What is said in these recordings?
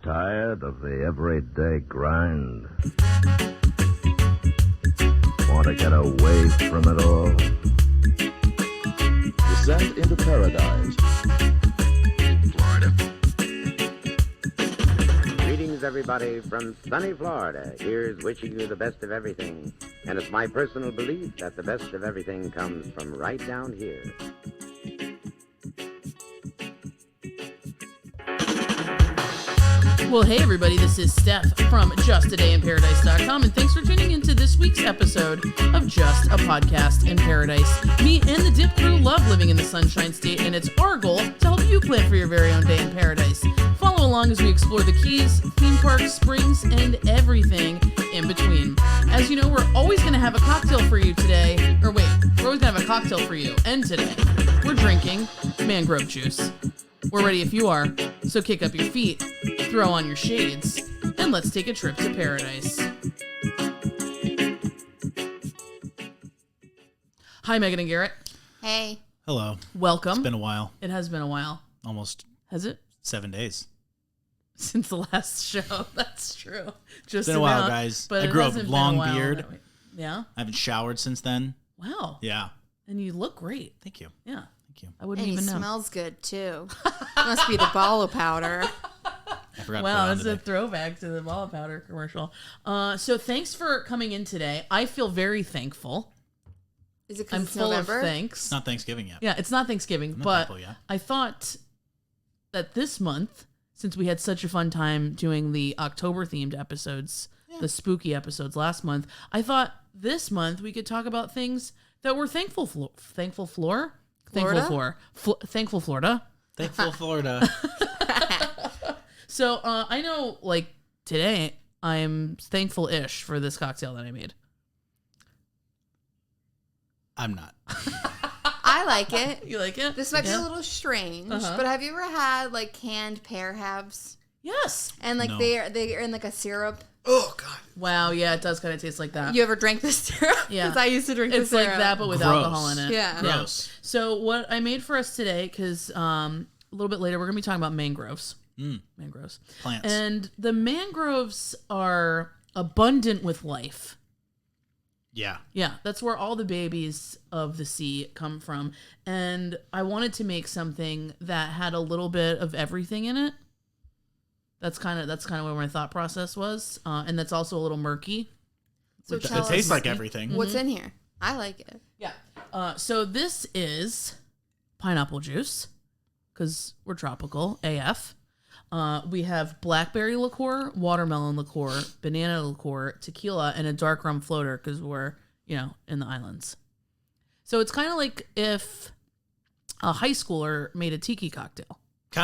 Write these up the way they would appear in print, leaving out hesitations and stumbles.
Tired of the everyday grind? Want to get away from it all? Descend into paradise. Florida. Greetings, everybody, from sunny Florida. Here's wishing you the best of everything. And it's my personal belief that the best of everything comes from right down here. Well, hey, everybody, this is Steph from JustADayInParadise.com, and thanks for tuning into this week's episode of Just a Podcast in Paradise. Me and the Dip crew love living in the Sunshine State, and it's our goal to help you plan for your very own day in paradise. Follow along as we explore the Keys, theme parks, springs, and everything in between. As you know, we're always going to have a cocktail for you today. Or wait, we're always going to have a cocktail for you. And today, we're drinking mangrove juice. We're ready if you are, so kick up your feet, throw on your shades, and let's take a trip to paradise. Hi, Megan and Garrett. Hey. Hello. Welcome. It's been a while. It has been a while. Almost Has it? 7 days. Since the last show. That's true. Just It's been a while, guys. But I it grew up hasn't been long a while. beard. Yeah? I haven't showered since then. Wow. Yeah. And you look great. Thank you. Yeah. Thank you. I wouldn't And even he know. smells good, too. Must be the ball of powder. I forgot Wow, to that's put it a on today. throwback to the ball of powder commercial. So thanks for coming in today. I feel very thankful. Is it I'm because it's full November? of thanks. It's not Thanksgiving yet. Yeah, it's not Thanksgiving, I'm not but thankful yet. I thought that this month, since we had such a fun time doing the October-themed episodes, the spooky episodes last month, I thought this month we could talk about things that we're thankful for. Thankful Florida? Thankful Florida. Thankful Florida. So I know, like, today I'm thankful-ish for this cocktail that I made. I'm not. I like it. You like it? This might be Yeah. a little strange, Uh-huh. but have you ever had, like, canned pear halves? Yes. And, like, No. they're in, like, a syrup? Oh, God. Wow, yeah, it does kind of taste like that. You ever drank the syrup? Yeah. Because I used to drink It's the syrup. like that, but with Gross. alcohol in it. Yeah. Gross. So what I made for us today, because a little bit later we're going to be talking about mangroves. Mangroves. Plants. And the mangroves are abundant with life. Yeah. Yeah, that's where all the babies of the sea come from. And I wanted to make something that had a little bit of everything in it. That's kind of where my thought process was. And that's also a little murky. So It tell tastes us like everything. what's in here. I like it. Yeah. So this is pineapple juice, because we're tropical AF. We have blackberry liqueur, watermelon liqueur, banana liqueur, tequila, and a dark rum floater, because we're, in the islands. So it's kind of like if a high schooler made a tiki cocktail.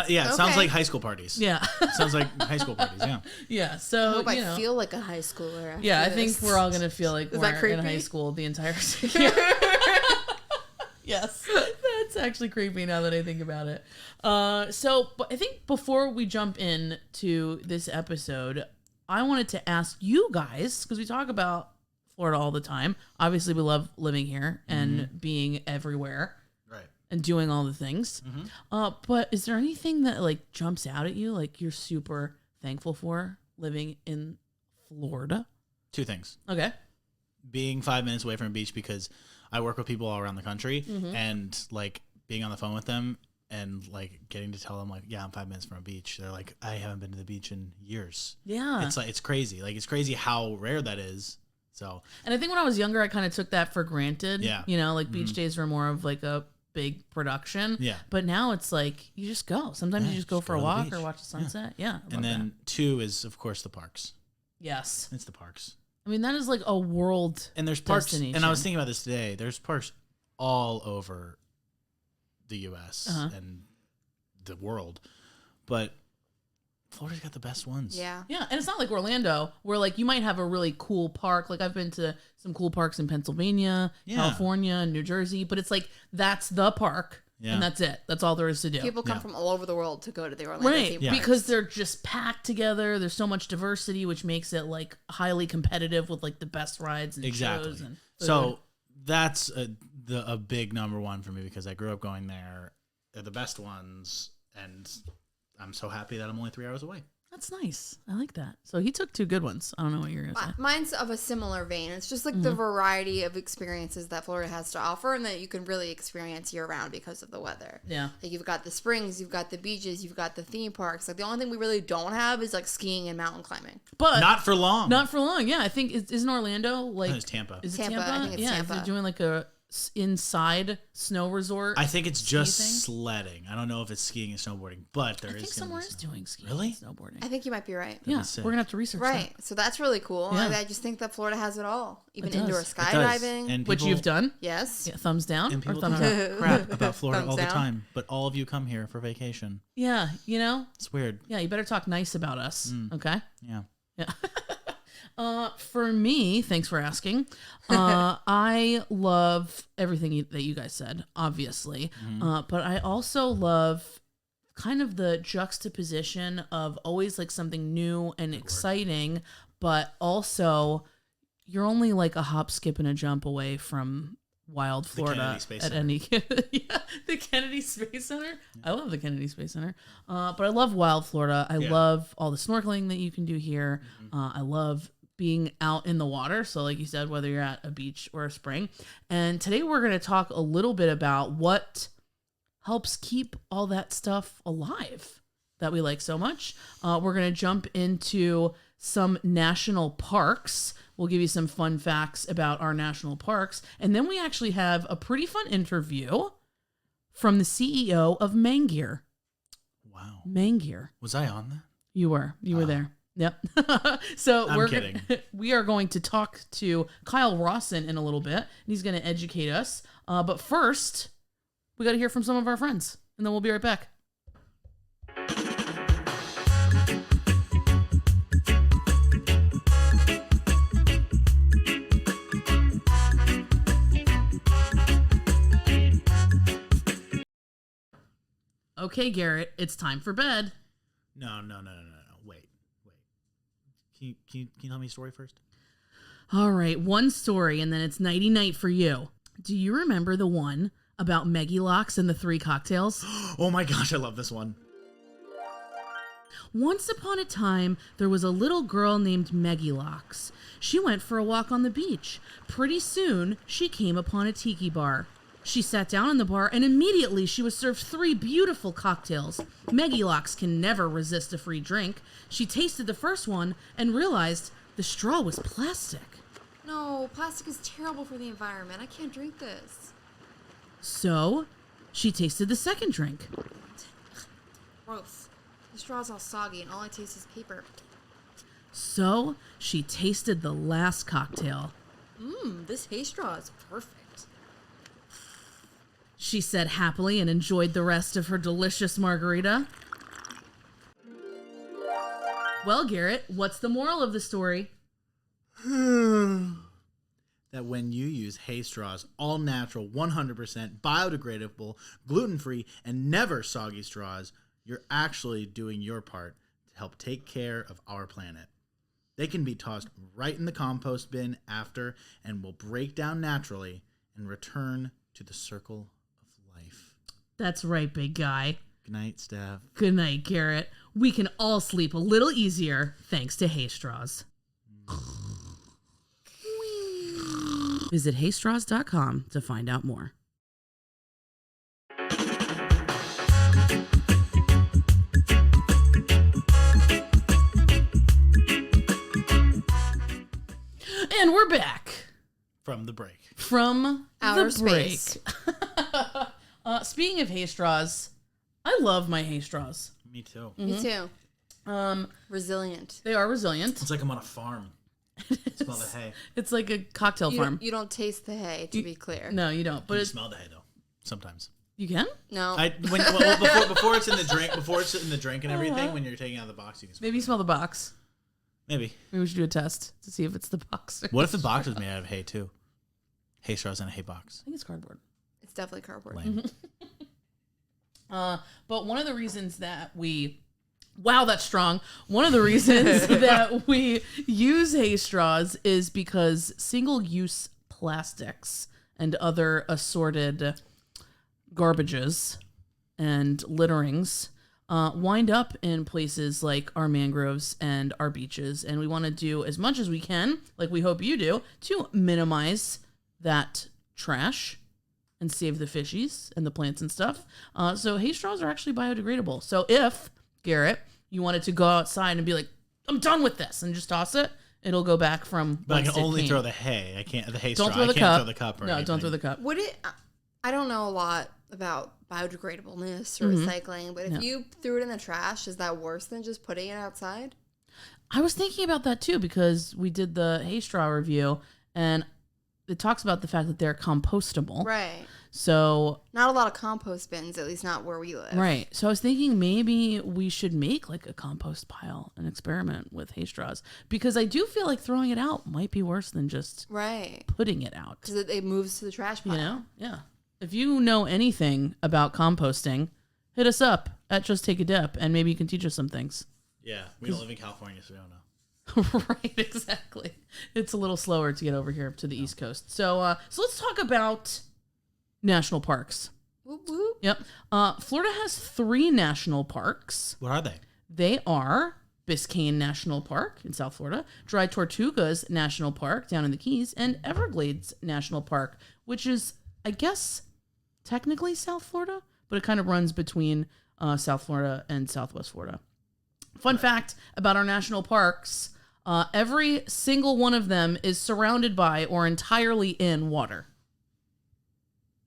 Yeah, it sounds Okay. like high school parties. Yeah. Sounds like high school parties, yeah. Yeah. I So, hope I feel like a high schooler after yeah, I this. think we're all going to feel like Is we're that creepy? in high school the entire year. Yes, that's actually creepy now that I think about it. But I think before we jump in to this episode, I wanted to ask you guys, because we talk about Florida all the time. Obviously, we love living here and being everywhere Right. and doing all the things. But is there anything that like jumps out at you, like you're super thankful for living in Florida? Two things. Okay. Being 5 minutes away from a beach, because I work with people all around the country, and like being on the phone with them and like getting to tell them like, yeah, I'm 5 minutes from a beach. They're like, I haven't been to the beach in years. Yeah. It's like, it's crazy. Like, it's crazy how rare that is. So And I think when I was younger, I kind of took that for granted. Yeah. Like beach days were more of like a big production. Yeah. But now it's like you just go. Sometimes Yeah, you just go just for go a to the walk beach. or watch the sunset. Yeah. I love and then that. two is of course the parks. Yes. It's the parks. I mean, that is like a world. And there's parks, destination. and I was thinking about this today. There's parks all over the U.S. and the world, but Florida's got the best ones. Yeah. Yeah. And it's not like Orlando where like you might have a really cool park. Like I've been to some cool parks in Pennsylvania, Yeah. California, and New Jersey, but it's like that's the park. Yeah. And that's it. That's all there is to do. People come Yeah. from all over the world to go to the Orlando Right, theme Yeah. parks. because they're just packed together. There's so much diversity, which makes it like highly competitive with like the best rides and Exactly. shows and food. So that's a big number one for me, because I grew up going there. They're the best ones, and I'm so happy that I'm only 3 hours away. That's nice. I like that. So he took 2 good ones. I don't know what you're going to say. Mine's of a similar vein. It's just like the variety of experiences that Florida has to offer and that you can really experience year round because of the weather. Yeah. Like you've got the springs, you've got the beaches, you've got the theme parks. Like the only thing we really don't have is like skiing and mountain climbing. But Not for long. Not for long. Yeah, I think isn't Orlando like No, it's Tampa. Is it Tampa, Tampa? I think it's yeah, Tampa. they're doing like a inside snow resort. I think it's just thing? sledding. I don't know if it's skiing and snowboarding, but there I is think gonna somewhere be is snow. doing skiing Really? and snowboarding. I think you might be right. Yeah, sick. we're gonna have to research Right. So that's really cool. Yeah. I just think that Florida has it all. Even It does. indoor It It does. skydiving. And that. Which people- you've done. Yes. Yeah, thumbs down And or people thumbs talk up. crap about Florida Thumbs all the down. time, but all of you come here for vacation. Yeah, you know. It's weird. Yeah, you better talk nice about us. Okay. Yeah. Yeah. For me, thanks for asking. I love everything that you guys said, obviously. But I also love kind of the juxtaposition of always like something new and exciting, but also you're only like a hop, skip, and a jump away from wild Florida Kennedy Space at Center. any yeah, the Kennedy Space Center. I love the Kennedy Space Center. But I love wild Florida. I love all the snorkeling that you can do here. I love being out in the water. So like you said, whether you're at a beach or a spring. And today we're going to talk a little bit about what helps keep all that stuff alive that we like so much. We're going to jump into some national parks. We'll give you some fun facts about our national parks. And then we actually have a pretty fun interview from the CEO of Manggear. Wow. Manggear. Was I on that? You were there. Yep. So I'm we're kidding. We are going to talk to Kyle Rossin in a little bit, and he's going to educate us. But first, we got to hear from some of our friends, and then we'll be right back. Okay, Garrett, it's time for bed. No. Wait. Can you tell me a story first? All right, one story, and then it's nighty-night for you. Do you remember the one about Meggie Locks and the 3 cocktails? Oh my gosh, I love this one. Once upon a time, there was a little girl named Meggie Locks. She went for a walk on the beach. Pretty soon, she came upon a tiki bar. She sat down in the bar, and immediately she was served 3 beautiful cocktails. Meggie Locks can never resist a free drink. She tasted the first one and realized the straw was plastic. No, plastic is terrible for the environment. I can't drink this. So, she tasted the second drink. Gross. The straw's all soggy and all I taste is paper. So, she tasted the last cocktail. This hay straw is perfect. She said happily and enjoyed the rest of her delicious margarita. Well, Garrett, what's the moral of the story? That when you use hay straws, all natural, 100% biodegradable, gluten-free, and never soggy straws, you're actually doing your part to help take care of our planet. They can be tossed right in the compost bin after and will break down naturally and return to the circle of life. That's right, big guy. Good night, Steph. Good night, Garrett. We can all sleep a little easier thanks to hay straws. Visit haystraws.com to find out more. And we're back From the break. from Outer the break. space. Speaking of hay straws, I love my hay straws. Me too. Me too. Resilient. They are resilient. It's like I'm on a farm. Smell the hay. It's like a cocktail farm. You don't taste the hay, to be clear. No, you don't. But You it's, smell the hay though. Sometimes. you can? No. Before it's in the drink, and everything, when you're taking out of the box, you can smell. Maybe you smell the box. Maybe. Maybe we should do a test to see if it's the box. What if the box was made out of hay too? Hay straws in a hay box. I think it's cardboard. It's definitely cardboard. Lame. But one of the reasons that we, wow, that's strong. One of the reasons that we use hay straws is because single-use plastics and other assorted garbages and litterings wind up in places like our mangroves and our beaches. And we want to do as much as we can, like we hope you do, to minimize that trash and save the fishies and the plants and stuff. So hay straws are actually biodegradable. So if, Garrett, you wanted to go outside and be like, I'm done with this, and just toss it, it'll go back from. But I whence can it only came. throw the hay. I can't the hay Don't straw. throw the I can't cup. throw the cup or No, anything. don't throw the cup. Would it? I don't know a lot about biodegradableness or recycling, but if you threw it in the trash, is that worse than just putting it outside? I was thinking about that too because we did the hay straw review, and it talks about the fact that they're compostable. Right. So Not a lot of compost bins, at least not where we live. right. So I was thinking maybe we should make like a compost pile, an experiment with hay straws, because I do feel like throwing it out might be worse than just Right. putting it out. Because it moves to the trash pile. You know? Yeah. If you know anything about composting, hit us up at Just Take a Dip, and maybe you can teach us some things. Yeah, we don't live in California, so we don't know. Right, exactly. It's a little slower to get over here to the East Coast. So let's talk about national parks. Whoop, whoop. Yep. Florida has 3 national parks. What are they? They are Biscayne National Park in South Florida, Dry Tortugas National Park down in the Keys, and Everglades National Park, which is, I guess, technically South Florida, but it kind of runs between South Florida and Southwest Florida. Fun fact about our national parks, every single one of them is surrounded by or entirely in water.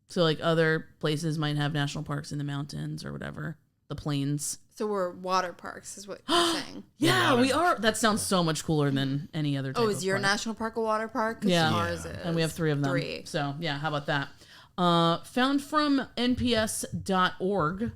So like other places might have national parks in the mountains or whatever, the plains. So we're water parks, is what you're saying. Yeah, water we are. That sounds so much cooler than any other type Oh, of is your park. national park a water park? 'Cause Yeah. ours is. And we have 3 of them. 3. So yeah, how about that? Found from nps.org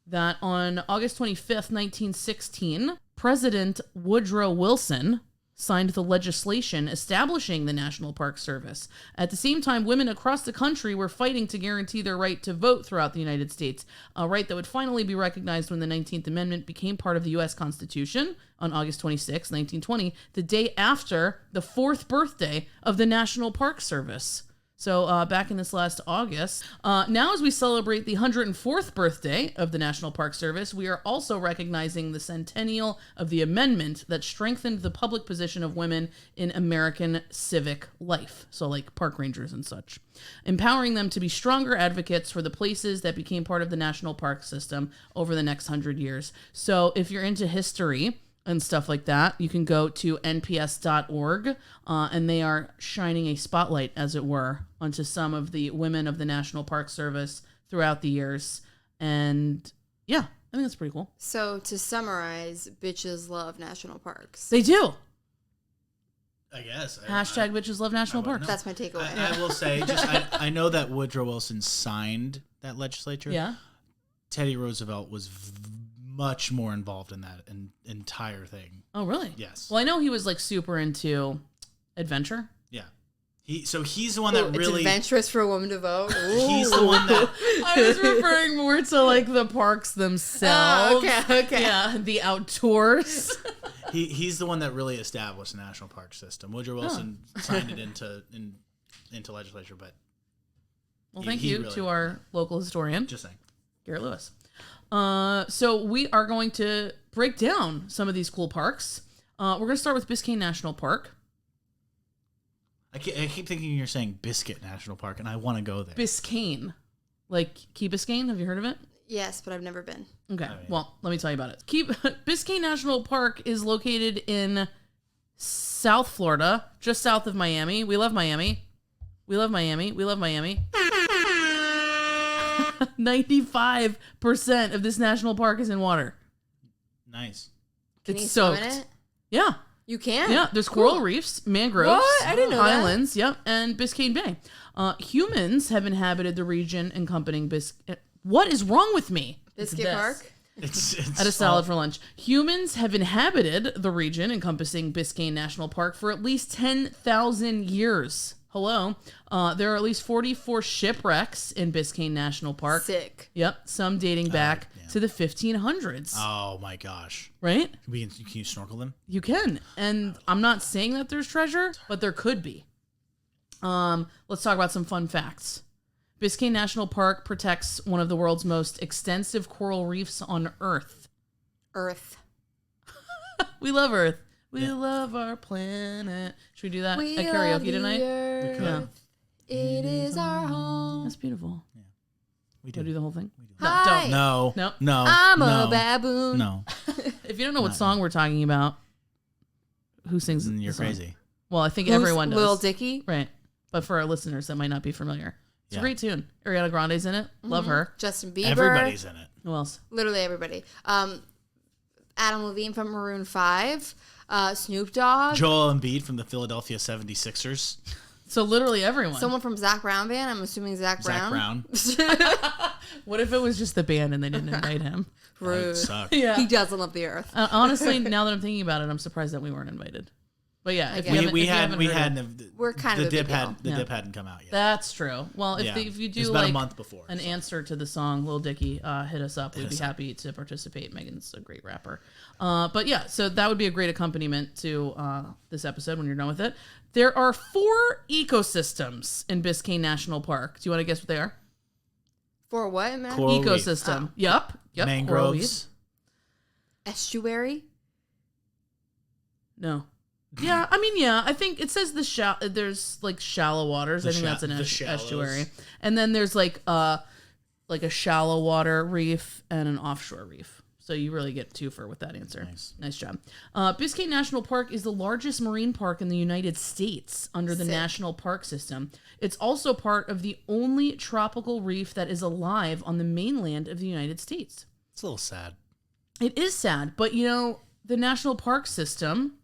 that on August 25th, 1916, President Woodrow Wilson signed the legislation establishing the National Park Service. At the same time, women across the country were fighting to guarantee their right to vote throughout the United States, a right that would finally be recognized when the 19th Amendment became part of the U.S. Constitution on August 26, 1920, the day after the 4th birthday of the National Park Service. So back in this last August. Now as we celebrate the 104th birthday of the National Park Service, we are also recognizing the centennial of the amendment that strengthened the public position of women in American civic life. So like park rangers and such. Empowering them to be stronger advocates for the places that became part of the national park system over the next 100 years. So if you're into history and stuff like that, you can go to nps.org, and they are shining a spotlight, as it were, onto some of the women of the National Park Service throughout the years. And yeah, I think that's pretty cool. So to summarize, bitches love national parks. They do. I guess. Hashtag bitches love national I parks. wouldn't know. That's my takeaway. I will say, I know that Woodrow Wilson signed that legislature. Yeah. Teddy Roosevelt was much more involved in that entire thing. Oh, really? Yes. Well, I know he was like super into adventure. Yeah. He's the one that Ooh, really. It's adventurous for a woman to vote. He's the one that. I was referring more to like the parks themselves. Okay. Yeah, the outdoors. He's the one that really established the national park system. Woodrow Wilson signed it into legislature, but Well, He- thank he you really- to our local historian, just saying. Garrett Lewis. So we are going to break down some of these cool parks. We're going to start with Biscayne National Park. I keep thinking you're saying Biscuit National Park, and I want to go there. Biscayne. Like Key Biscayne, have you heard of it? Yes, but I've never been. Okay, mean- well, let me tell you about it. Biscayne National Park is located in South Florida, just south of Miami. We love Miami. We love Miami. We love Miami. 95% of this national park is in water. Nice. Can It's you swim soaked. in it? Yeah. You can? Yeah, there's coral Cool. reefs, mangroves, What? I didn't know that. islands, yep, and Biscayne Bay. Humans have inhabited the region encompassing What is wrong with me? It's Biscuit this. Park? It's I had a salad for lunch. Humans have inhabited the region encompassing Biscayne National Park for at least 10,000 years. Hello. There are at least 44 shipwrecks in Biscayne National Park. Sick. Yep, some dating back to the 1500s. Oh my gosh. Right? Can you snorkel them? You can. And I'm not saying that there's treasure, but there could be. Let's talk about some fun facts. Biscayne National Park protects one of the world's most extensive coral reefs on Earth. Earth. We love Earth. We love our planet. Should we do that at karaoke tonight? Yeah. It is our home. That's beautiful. Yeah. We Do the whole thing? Hi. No. No. No. I'm no, a baboon. No. If you don't know what song we're talking about, who sings it? You're crazy. Well, I think Who's everyone does. Lil Dicky? Right. But for our listeners that might not be familiar, it's a Yeah. great tune. Ariana Grande's in it. Love her. Justin Bieber. Everybody's in it. Who else? Literally everybody. Adam Levine from Maroon 5. Snoop Dogg. Joel Embiid from the Philadelphia 76ers. So literally everyone. Someone from Zach Brown Band. I'm assuming Zach Brown. Zach Brown. What if it was just the band and they didn't invite him? That would Rude. suck. Yeah. He doesn't love the earth. Honestly, now that I'm thinking about it, I'm surprised that we weren't invited. But yeah, if Okay. you We haven't heard had it- We're kind of a big deal. The dip hadn't come out yet. That's true. Well, if Yeah. if you It do was about like a month before. an answer to the song Lil Dicky, hit us up. We'd Hit be us up. happy to participate. Megan's a great rapper. But yeah, so that would be a great accompaniment to this episode when you're done with it. There are 4 ecosystems in Biscayne National Park. Do you want to guess what they are? For what, man? Coral reef. Ecosystem. Yep. Coral Mangroves. reef. Estuary? No. Yeah, I mean, yeah. I think it says there's like shallow waters. I think that's an the shallows. estuary. And then there's like a shallow water reef and an offshore reef. So you really get 2 with that answer. Nice job. Biscayne National Park is the largest marine park in the United States under the Sick. National Park System. It's also part of the only tropical reef that is alive on the mainland of the United States. It's a little sad. It is sad, but you know, the National Park System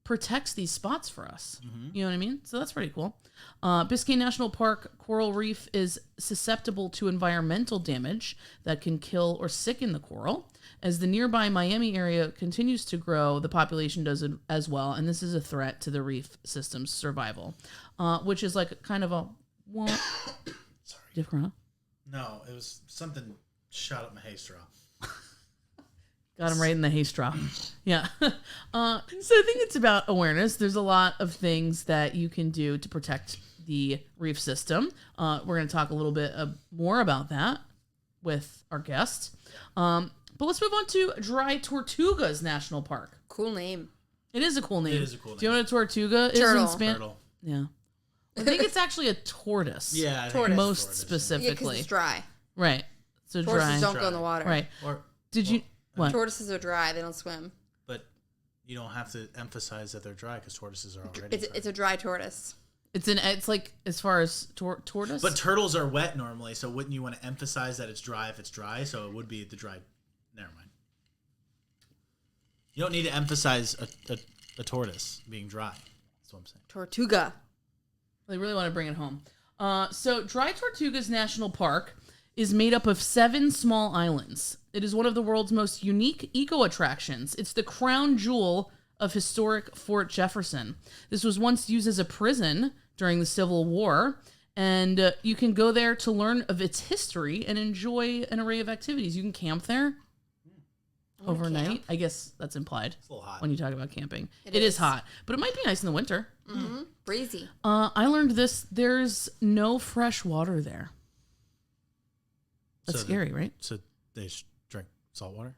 protects these spots for us. You know what I mean? So that's pretty cool. Biscayne National Park coral reef is susceptible to environmental damage that can kill or sicken the coral. As the nearby Miami area continues to grow, the population does it as well, and this is a threat to the reef system's survival, which is like kind of a Sorry. different. No, it was something shot up my hay straw. Got him right in the hay straw. Yeah. So I think it's about awareness. There's a lot of things that you can do to protect the reef system. We're going to talk a little bit more about that with our guest. But let's move on to Dry Tortugas National Park. Cool name. It is a cool name. It is a cool Do you know what a tortuga is Turtle. in Spanish? Turtle. Yeah. I think it's actually a tortoise. Yeah, I think Tortoise. it's Most tortoise. Yeah, because specifically. it's dry. Right. So Tortoises dry. don't Dry. go in the water. Right. Or, Did you... What? Tortoises are dry. They don't swim. but you don't have to emphasize that they're dry because tortoises are already dry. It's a dry tortoise. It's like as far as tortoise. But turtles are wet normally, so wouldn't you want to emphasize that it's dry if it's dry? So it would be the dry. Never mind. You don't need to emphasize a tortoise being dry. That's what I'm saying. Tortuga. They really want to bring it home. So Dry Tortugas National Park is made up of 7 small islands. It is one of the world's most unique eco-attractions. It's the crown jewel of historic Fort Jefferson. This was once used as a prison during the Civil War, and you can go there to learn of its history and enjoy an array of activities. You can camp there overnight. camp. I guess that's implied It's a little hot. when you talk about camping. It It is is. hot, but it might be nice in the winter. Mm-hmm. Breezy. I learned this. There's no fresh water there. That's So scary, right? So they drink salt water?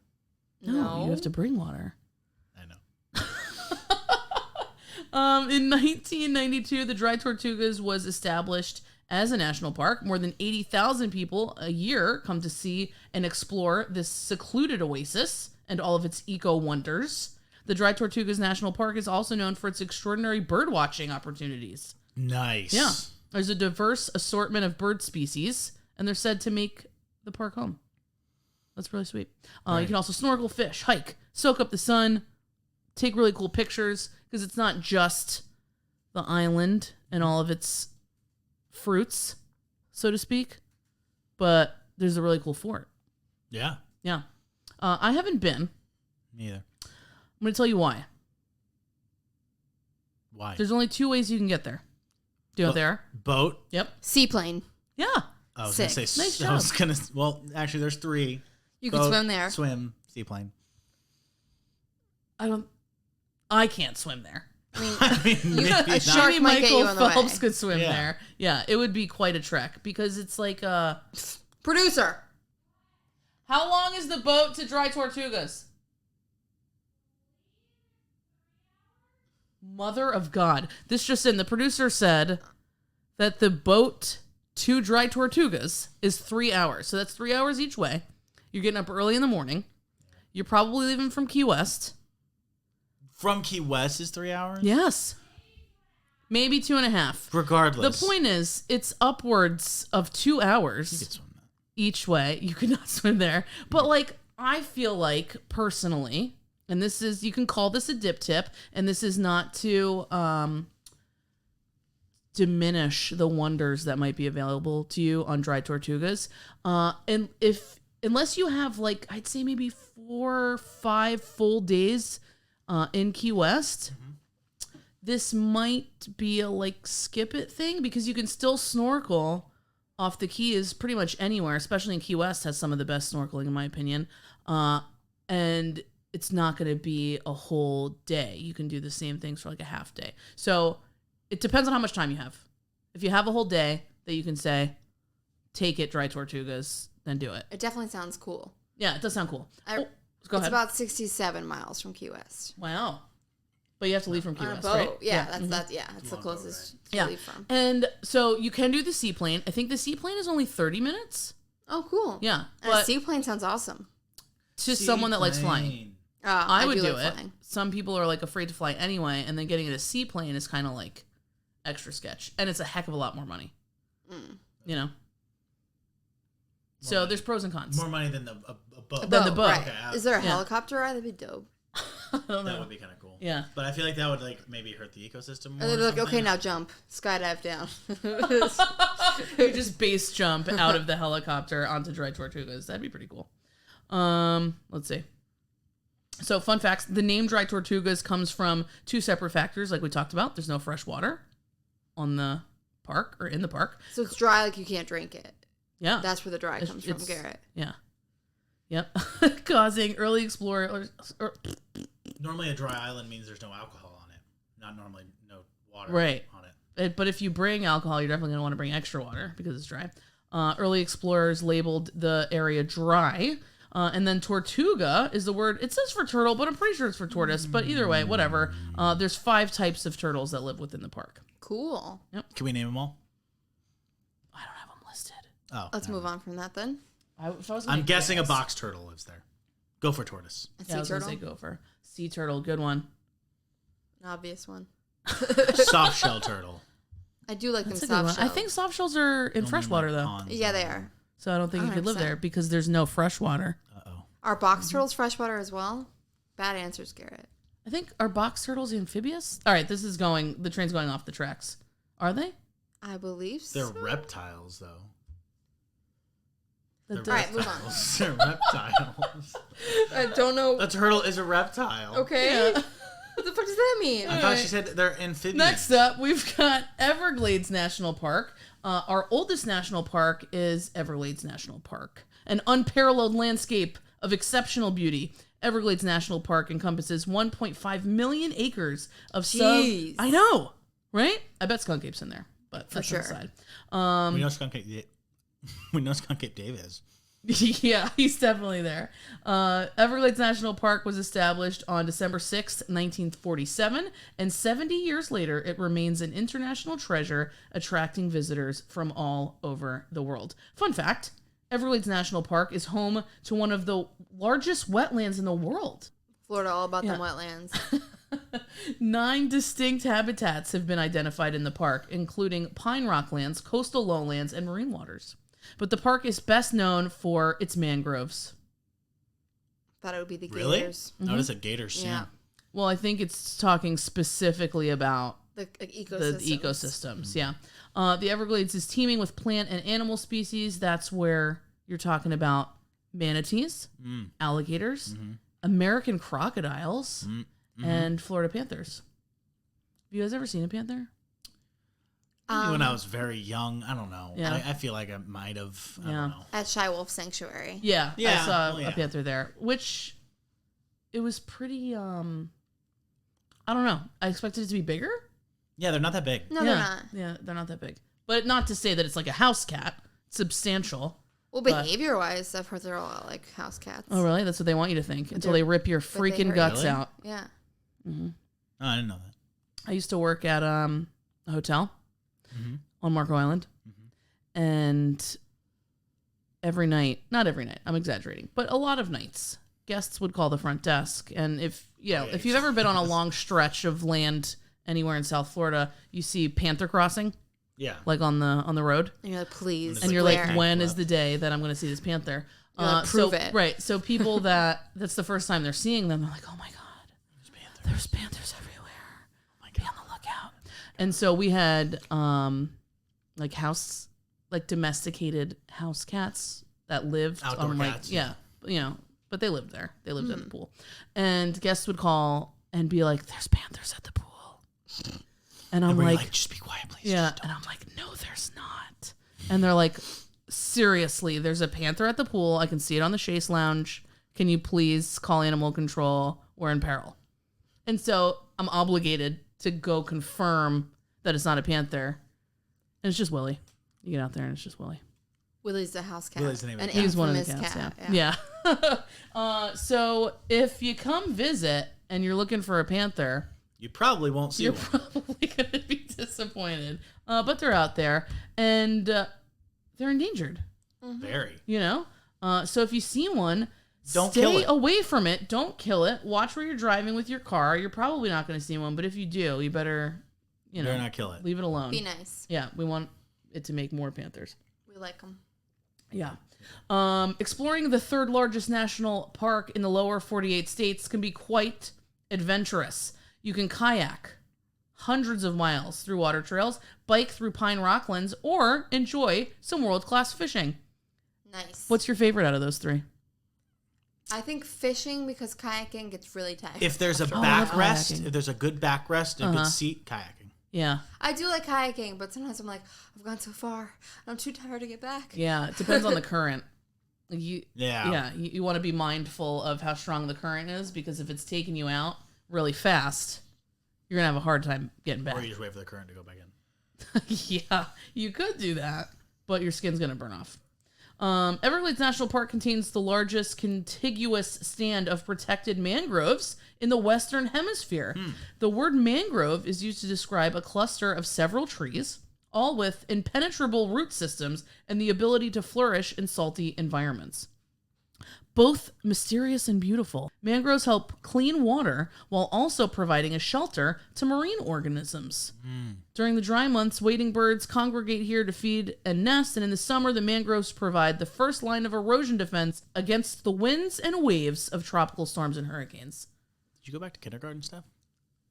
No. You have to bring water. I know. In 1992, the Dry Tortugas was established as a national park. More than 80,000 people a year come to see and explore this secluded oasis and all of its eco wonders. The Dry Tortugas National Park is also known for its extraordinary bird watching opportunities. Nice. Yeah. There's a diverse assortment of bird species, and they're said to make the park home. That's really sweet. You can also snorkel, fish, hike, soak up the sun, take really cool pictures, because it's not just the island and all of its fruits, so to speak, but there's a really cool fort. Yeah. Yeah. I haven't been. Me either. I'm going to tell you why. Why? There's only 2 ways you can get there. Do you know what they are? Boat. Yep. Seaplane. Yeah. I was Sick. gonna say. Nice I was job. gonna. Well, actually, there's 3. You can Boat, swim there. Swim. Seaplane. I can't swim there. I mean, maybe a not. shark Maybe might get you Michael on the way. Phelps could swim Yeah. there. Yeah, it would be quite a trek because it's like Producer. How long is the boat to Dry Tortugas? Mother of God. This just in, the producer said that the boat to Dry Tortugas is 3 hours. So that's 3 hours each way. You're getting up early in the morning. You're probably leaving from Key West. From Key West is 3 hours? Yes. Maybe 2.5. Regardless. The point is, it's upwards of 2 hours. You could swim that. Each way. You could not swim there. But like, I feel like personally, and this is, you can call this a dip tip, and this is not to diminish the wonders that might be available to you on Dry Tortugas. And unless you have like, I'd say maybe 4 or 5 full days in Key West, this might be a like skip it thing because you can still snorkel off the Keys pretty much anywhere, especially in Key West has some of the best snorkeling in my opinion. And it's not going to be a whole day. You can do the same things for like a half day. So it depends on how much time you have. If you have a whole day that you can say, take it, Dry Tortugas, then do it. It definitely sounds cool. Yeah, it does sound cool. Go It's ahead. about 67 miles from Key West. Wow. But you have to leave from Key On a West, boat. right? Yeah, that's the Long boat closest to Yeah. leave from. And so you can do the seaplane. I think the seaplane is only 30 minutes. Oh, cool. Yeah. And But a seaplane sounds awesome. to someone that likes flying. I would do like it. flying. Some people are like afraid to fly anyway, and then getting in a seaplane is kind of like extra sketch, and it's a heck of a lot more money. You know. So there's pros and cons. More money than a boat. Than the boat. Right. Okay, Is there a yeah. helicopter ride? That'd be dope. I don't That know. would be kind of cool. Yeah. But I feel like that would like maybe hurt the ecosystem more. And they'd be or like, okay, something. now jump. Skydive down. You just base jump out of the helicopter onto Dry Tortugas. That'd be pretty cool. Let's see. So, fun facts: the name Dry Tortugas comes from 2 separate factors, like we talked about. There's no fresh water on the park or in the park. So it's dry, like you can't drink it. Yeah, That's where the dry comes from, it's- Garrett. Yeah. Yep. Causing early explorers. Normally, a dry island means there's no alcohol on it. Not normally no water Right. on it. But if you bring alcohol, you're definitely going to want to bring extra water because it's dry. Early explorers labeled the area dry. And then Tortuga is the word. It says for turtle, but I'm pretty sure it's for tortoise. But either way, whatever. There's 5 types of turtles that live within the park. Cool. Can we name them all? I don't have them listed. Oh, Let's move on from that then. If I was I'm gonna guessing a guess- box turtle lives there. Go for tortoise. A Yeah, I was sea going to turtle. say gopher. Sea turtle, good one. An obvious one. Soft shell turtle. I do like That's a them good one. soft I shells. think soft shells are in Only freshwater, like though. ponds Yeah, they and- are. So I don't think you could live 100%. there because there's no fresh water. Uh-oh. Are box turtles freshwater as well? Bad answers, Garrett. I think, are box turtles amphibious? All right, the train's going off the tracks. Are they? I believe so. They're reptiles, though. That They're All right, move on. reptiles. They're reptiles. I don't know. A turtle is a reptile. Okay. Yeah. What the fuck does that mean? I thought she said they're amphibians. Next up, we've got Everglades National Park. Our oldest national park is Everglades National Park, an unparalleled landscape of exceptional beauty. Everglades National Park encompasses 1.5 million acres of Jeez. I know, right? I bet Skunk Ape's in there, but that's sure. aside. We know Skunk Ape. We know Skunk Ape Dave is. Yeah, he's definitely there. Everglades National Park was established on December 6th, 1947, and 70 years later, it remains an international treasure, attracting visitors from all over the world. Fun fact, Everglades National Park is home to one of the largest wetlands in the world. Florida, all about them Yeah. wetlands. 9 distinct habitats have been identified in the park, including pine rocklands, coastal lowlands, and marine waters. But the park is best known for its mangroves. Thought it would be the Really? gators. Notice it gators. Yeah. Yeah. Well, I think it's talking specifically about The the ecosystems. ecosystems. Yeah. The Everglades is teeming with plant and animal species. That's where you're talking about manatees, alligators, American crocodiles, and Florida panthers. Have you guys ever seen a panther? Maybe when I was very young. I don't know. Yeah. I feel like I might have. I Yeah. don't know. At Shy Wolf Sanctuary. Yeah, Yeah, I saw well, yeah. a panther there, which it was pretty I don't know. I expected it to be bigger. Yeah, they're not that big. No, yeah. they're not. Yeah, they're not that big. But not to say that it's like a house cat. It's substantial. Well, behavior-wise, I've heard they're all like house cats. Oh, really? That's what they want you to think until they rip your they freaking hurt guts you. out. Yeah. Oh, I didn't know that. I used to work at a hotel on Marco Island. And every night, not every night, I'm exaggerating, but a lot of nights, guests would call the front desk. And if you've ever been on a long stretch of land anywhere in South Florida, you see panther crossing, Yeah. like on the road. And you're like, please. And you're where? like, when is the day that I'm going to see this panther? You're like, prove it. Right. So people that's the first time they're seeing them, they're like, oh my God, there's panthers everywhere. Oh my God. Be on the lookout. And so we had domesticated house cats that lived Outdoor on cats, yeah. but they lived there. They lived at the pool. And guests would call and be like, there's panthers at the pool. And I'm And we're like, just be quiet, please. yeah. Just And I'm like, no, there's not. And they're like, seriously, there's a panther at the pool. I can see it on the chaise lounge. Can you please call animal control? We're in peril. And so I'm obligated to go confirm that it's not a panther. And it's just Willie. You get out there and it's just Willie. Willie's the house cat. Willie's the name of An the cat. He's one of the infamous cats, cat. yeah. So if you come visit and you're looking for a panther, You probably won't see you're one. probably going to be disappointed. But they're out there and they're endangered, Very. So if you see one, Don't stay kill it. away from it. Don't kill it. Watch where you're driving with your car. You're probably not going to see one, but if you do, you better, Better not kill it. leave it alone. Be nice. Yeah, we want it to make more panthers. We like them. Yeah. Exploring the third largest national park in the lower 48 states can be quite adventurous. You can kayak hundreds of miles through water trails, bike through pine rocklands, or enjoy some world-class fishing. Nice. What's your favorite out of those three? I think fishing, because kayaking gets really tired. If there's a I love backrest, kayaking. if there's a good backrest, a good seat, kayaking. Yeah. I do like kayaking, but sometimes I'm like, I've gone so far. I'm too tired to get back. Yeah, it depends on the current. You Yeah. want to be mindful of how strong the current is, because if it's taking you out really fast, you're going to have a hard time getting back. Or you just wait for the current to go back in. Yeah, you could do that, but your skin's going to burn off. Everglades National Park contains the largest contiguous stand of protected mangroves in the Western Hemisphere. The word mangrove is used to describe a cluster of several trees, all with impenetrable root systems and the ability to flourish in salty environments. Both mysterious and beautiful, mangroves help clean water while also providing a shelter to marine organisms. During the dry months, wading birds congregate here to feed and nest, and in the summer, the mangroves provide the first line of erosion defense against the winds and waves of tropical storms and hurricanes. Did you go back to kindergarten stuff?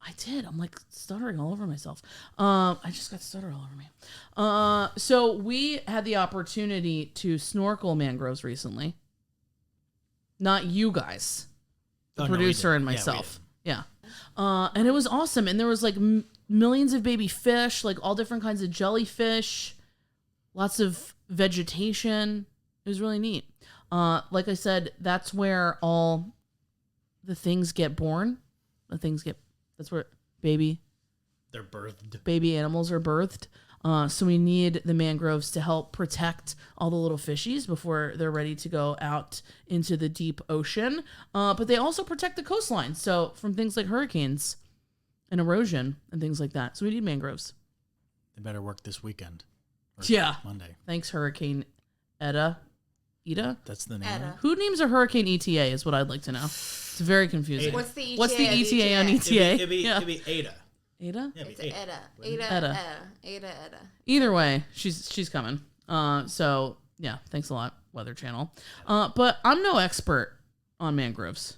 I did. I'm like stuttering all over myself. I just got stutter all over me. So we had the opportunity to snorkel mangroves recently. Not you guys, the Oh, no, we producer did. and Yeah, we myself. Yeah. And it was awesome. And there was like millions of baby fish, like all different kinds of jellyfish, lots of vegetation. It was really neat. Like I said, that's where all the things get born. That's where They're birthed. baby animals are birthed. So we need the mangroves to help protect all the little fishies before they're ready to go out into the deep ocean. But they also protect the coastline, so from things like hurricanes and erosion and things like that. So we need mangroves. They better work this weekend. Or Yeah. Monday. Thanks, Hurricane Eta. That's the name. Etta. Of it? Who names a hurricane ETA is what I'd like to know. It's very confusing. What's the ETA? What's the of ETA on ETA? It'd be Yeah. Ada. Ada? Yeah, it'd It's be Ada. Etta. Wouldn't it? Ada. Etta. Etta. Either way, she's coming. So yeah, thanks a lot, Weather Channel. But I'm no expert on mangroves.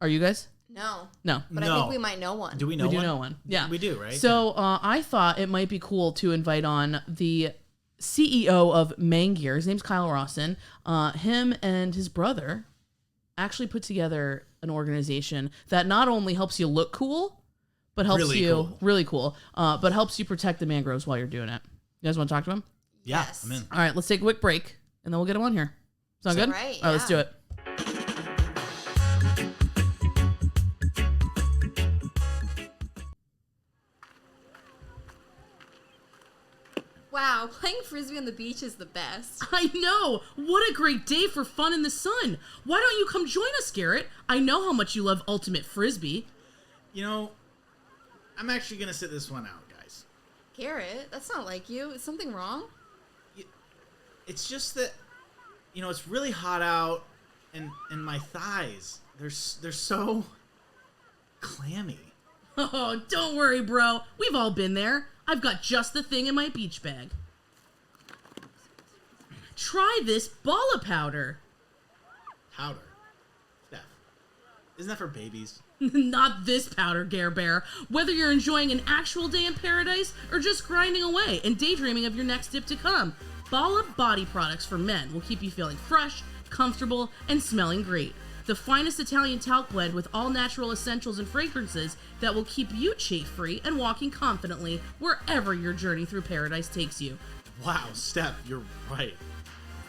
Are you guys? No. No. But I No. think we might know one. Do we know We do one? know one. Yeah. We do, right? So I thought it might be cool to invite on the CEO of Manggear. His name's Kyle Rossin. Him and his brother actually put together an organization that not only helps you look cool, but helps Really cool. but helps you protect the mangroves while you're doing it. You guys want to talk to him? Yeah, Yes. I'm in. All right, let's take a quick break, and then we'll get him on here. Sound good? Right, All right, let's do yeah. it. Wow, playing frisbee on the beach is the best. I know! What a great day for fun in the sun! Why don't you come join us, Garrett? I know how much you love ultimate frisbee. You know, I'm actually going to sit this one out, guys. Garrett, that's not like you. Is something wrong? It's just that, it's really hot out, and my thighs, they're so clammy. Oh, don't worry, bro. We've all been there. I've got just the thing in my beach bag. Try this balla powder. Powder? Steph, isn't that for babies? Not this powder, Gare Bear. Whether you're enjoying an actual day in paradise or just grinding away and daydreaming of your next dip to come, Balla body products for men will keep you feeling fresh, comfortable, and smelling great. The finest Italian talc blend with all natural essentials and fragrances that will keep you chafe-free and walking confidently wherever your journey through paradise takes you. Wow, Steph, you're right.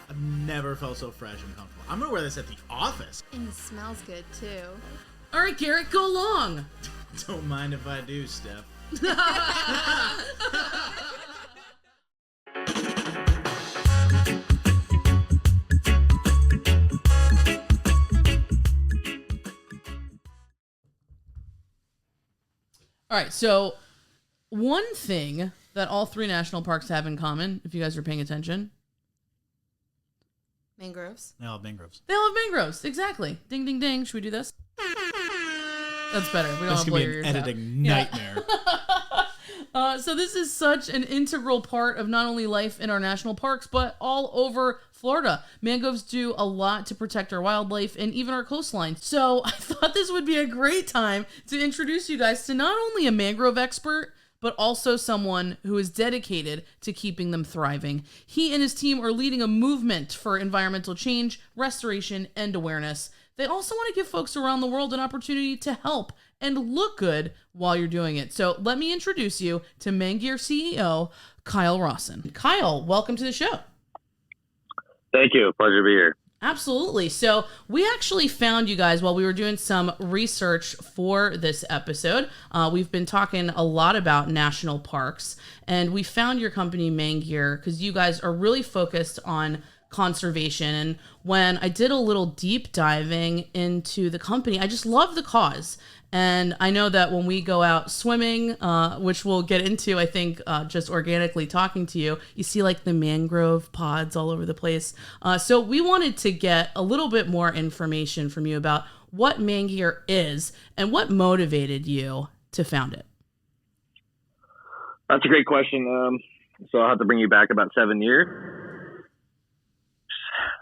I've never felt so fresh and comfortable. I'm going to wear this at the office. And it smells good, too. All right, Garrett, go long. Don't mind if I do, Steph. All right, so one thing that all three national parks have in common, if you guys are paying attention. Mangroves. They all have mangroves. They all have mangroves, exactly. Ding, ding, ding. Should we do this? That's better. We don't This have to could blow be your an ears out. editing nightmare. So this is such an integral part of not only life in our national parks, but all over Florida. Mangroves do a lot to protect our wildlife and even our coastline. So I thought this would be a great time to introduce you guys to not only a mangrove expert, but also someone who is dedicated to keeping them thriving. He and his team are leading a movement for environmental change, restoration, and awareness. They also want to give folks around the world an opportunity to help and look good while you're doing it. So let me introduce you to Manggear CEO, Kyle Rossin. Kyle, welcome to the show. Thank you. Pleasure to be here. Absolutely. So we actually found you guys while we were doing some research for this episode. We've been talking a lot about national parks, and we found your company, Manggear, because you guys are really focused on conservation. And when I did a little deep diving into the company, I just love the cause. And I know that when we go out swimming, which we'll get into, I think, just organically talking to you, you see like the mangrove pods all over the place. So we wanted to get a little bit more information from you about what Manggear is and what motivated you to found it. That's a great question. So I'll have to bring you back about 7 years.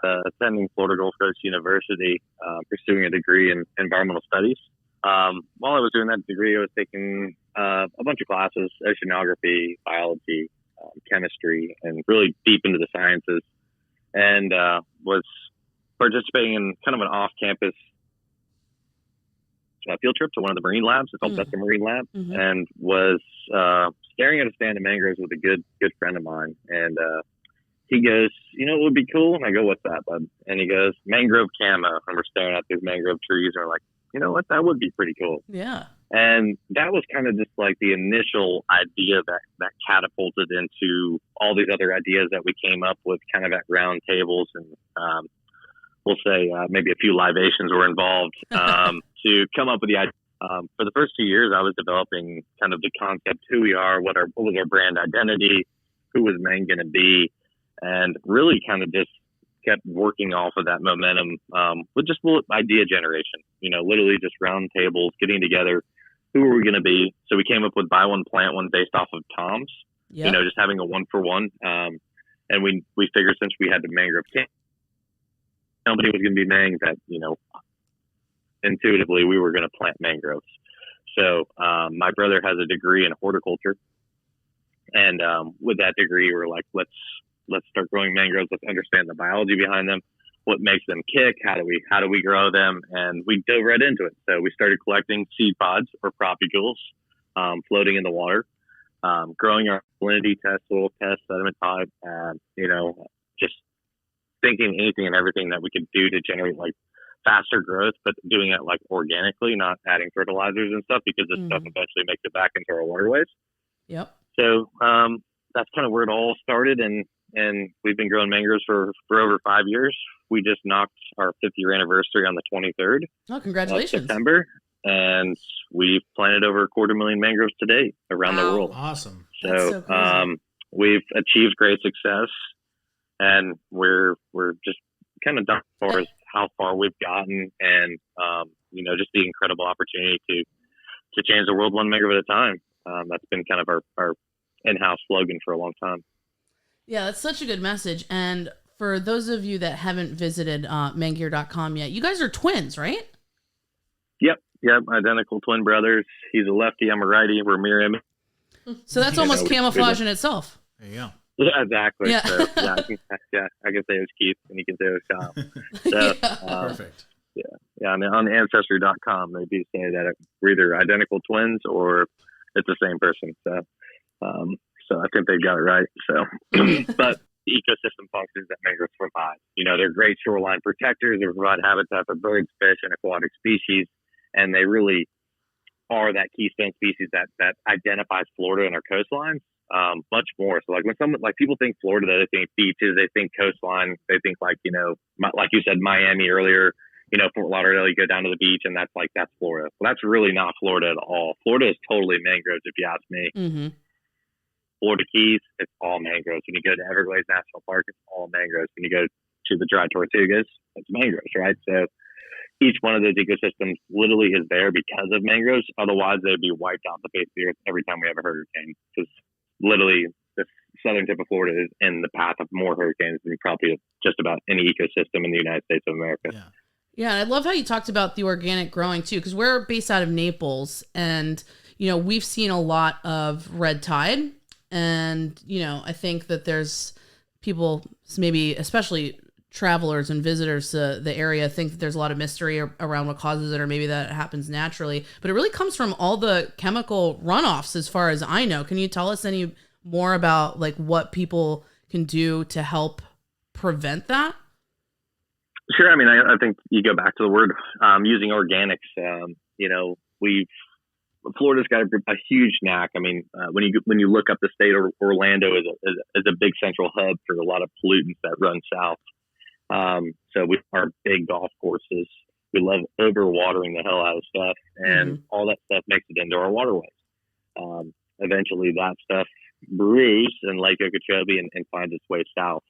Attending Florida Gulf Coast University, pursuing a degree in environmental studies. While I was doing that degree, I was taking a bunch of classes, oceanography, biology, chemistry, and really deep into the sciences, and was participating in kind of an off-campus field trip to one of the marine labs. It's called Biscayne Marine Lab, and was staring at a stand of mangroves with a good friend of mine, and he goes, it would be cool? And I go, what's that, bud? And he goes, mangrove camo. And we're staring at these mangrove trees, and we're like, you know what? That would be pretty cool. Yeah. And that was kind of just like the initial idea that catapulted into all these other ideas that we came up with kind of at round tables. And we'll say maybe a few libations were involved to come up with the idea. For the first 2 years, I was developing kind of the concept, who we are, what was our brand identity, who was Mang going to be, and really kind of just kept working off of that momentum with just idea generation, literally just round tables, getting together, who are we going to be? So we came up with buy one, plant one based off of Tom's, just having a 1-for-1. And we figured since we had the mangrove company was going to be Mang, that, intuitively we were going to plant mangroves. So my brother has a degree in horticulture. And with that degree, we're like, let's start growing mangroves. Let's understand the biology behind them. What makes them kick? How do we grow them? And we dove right into it. So we started collecting seed pods or propagules floating in the water, growing our salinity test, soil test, sediment type, just thinking anything and everything that we could do to generate like faster growth, but doing it like organically, not adding fertilizers and stuff, because this stuff eventually makes it back into our waterways. Yep. So that's kind of where it all started. And we've been growing mangroves for over 5 years. We just knocked our 5th-year anniversary on the 23rd Oh, of congratulations. September. And we've planted over 250,000 mangroves to date around the Wow. world. Awesome. That's so crazy. We've achieved great success, and we're just kind of done as far as how far we've gotten, and just the incredible opportunity to change the world one mangrove at a time. That's been kind of our in-house slogan for a long time. Yeah, that's such a good message. And for those of you that haven't visited Manggear.com yet, you guys are twins, right? Yep, identical twin brothers. He's a lefty, I'm a righty. We're mirror image. So that's almost camouflage in itself. There you go. Yeah, exactly. Yeah. So, I can say it was Keith, and you can say it was Kyle. So, Yeah. Perfect. Yeah, I mean, on Ancestry.com, they do say that we're either identical twins or it's the same person. So, I think they got it right. So, but the ecosystem functions that mangroves provide, they're great shoreline protectors. They provide habitat for birds, fish, and aquatic species, and they really are that keystone species that identifies Florida and our coastlines. Much more. So, like when people think Florida, they think beaches, they think coastline, they think like you said, Miami earlier. Fort Lauderdale, you go down to the beach, and that's Florida. Well, that's really not Florida at all. Florida is totally mangroves, if you ask me. Mm-hmm. Florida Keys, it's all mangroves. When you go to Everglades National Park, it's all mangroves. When you go to the dry Tortugas, it's mangroves, right? So each one of those ecosystems literally is there because of mangroves. Otherwise, they'd be wiped off the face of the earth every time we have a hurricane. Because literally, the southern tip of Florida is in the path of more hurricanes than probably just about any ecosystem in the United States of America. Yeah. Yeah, and I love how you talked about the organic growing too, because we're based out of Naples, and we've seen a lot of red tide, and I think that there's people, maybe especially travelers and visitors to the area, think that there's a lot of mystery around what causes it, or maybe that it happens naturally, but it really comes from all the chemical runoffs, as far as I know. Can you tell us any more about like what people can do to help prevent that? Sure. I mean, I think you go back to the word using organics. Florida's got a huge knack. I mean, when you look up the state, Orlando is a big central hub for a lot of pollutants that run south. So our big golf courses, we love overwatering the hell out of stuff, and all that stuff makes it into our waterways. Eventually, that stuff brews in Lake Okeechobee and finds its way south,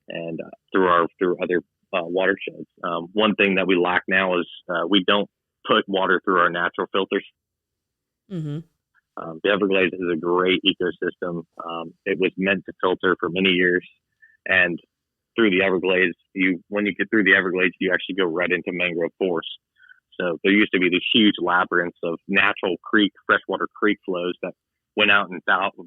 and through other watersheds. One thing that we lack now is we don't put water through our natural filters. Mm-hmm. The Everglades is a great ecosystem. It was meant to filter for many years, and through the Everglades, when you get through the Everglades, you actually go right into mangrove forest. So there used to be these huge labyrinths of natural freshwater creek flows that went out and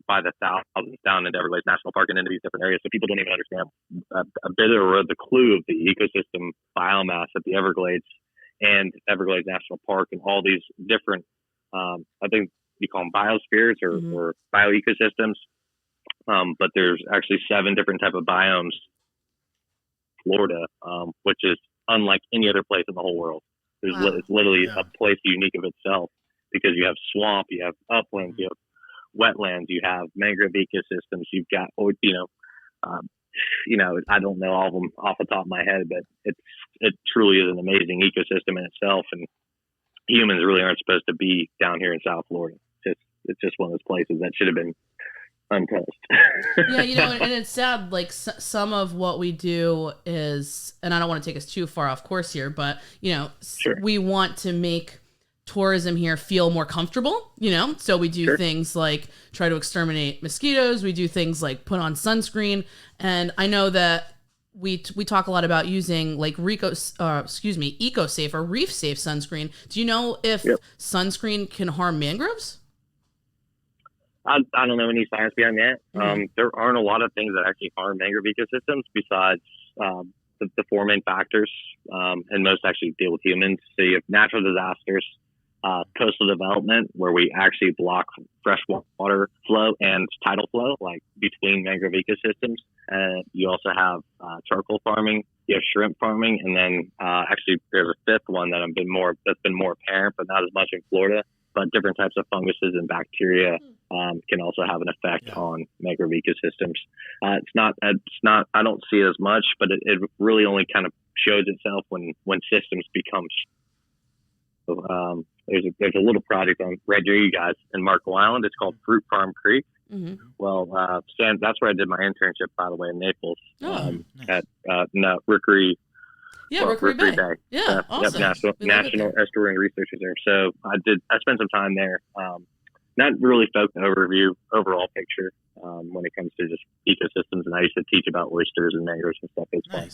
by the thousands down into Everglades National Park and into these different areas. So people don't even understand a bit of the clue of the ecosystem biomass at the Everglades and Everglades National Park and all these different, I think you call them biospheres or bioecosystems. But there's actually 7 different type of biomes in Florida, which is unlike any other place in the whole world. It's literally a place unique of itself, because you have swamp, you have uplands, you have wetlands, you have mangrove ecosystems, you've got, I don't know all of them off the top of my head, but it truly is an amazing ecosystem in itself, and humans really aren't supposed to be down here in South Florida. It's just one of those places that should have been untouched. Yeah, and it's sad, like some of what we do is, and I don't want to take us too far off course here, but Sure. We want to make tourism here feel more comfortable, so we do things like try to exterminate mosquitoes, we do things like put on sunscreen, and I know that we talk a lot about using like EcoSafe or Reef Safe sunscreen. Do you know if sunscreen can harm mangroves? I don't know any science behind that. There aren't a lot of things that actually harm mangrove ecosystems besides the 4 main factors, and most actually deal with humans. So you have natural disasters, coastal development, where we actually block freshwater flow and tidal flow, like between mangrove ecosystems. You also have charcoal farming, you have shrimp farming, and then actually there's a 5th one that's been more apparent, but not as much in Florida. But different types of funguses and bacteria can also have an effect on mangrove ecosystems. It's not. I don't see it as much, but it really only kind of shows itself when systems become. There's a little project on right near you guys in Marco Island. It's called Fruit Farm Creek. Mm-hmm. Well, that's where I did my internship, by the way, in Naples. Nice. At Rookery. Yeah, Rookery Bay. Yeah, awesome. National Estuarine Research Reserve. So I spent some time there. Not really focused overall picture when it comes to just ecosystems. And I used to teach about oysters and mangroves and stuff. It's fun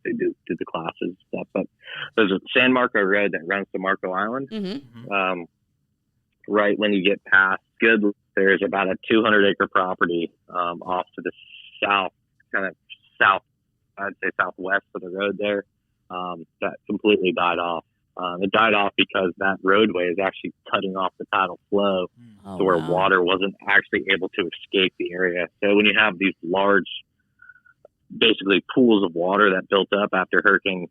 to do the classes and stuff. But there's a San Marco Road that runs to Marco Island. Mm-hmm. Right when you get past Good, there's about a 200-acre property off to the south, I'd say southwest of the road there, that completely died off. It died off because that roadway is actually cutting off the tidal flow to where water wasn't actually able to escape the area. So when you have these large, basically pools of water that built up after Hurricane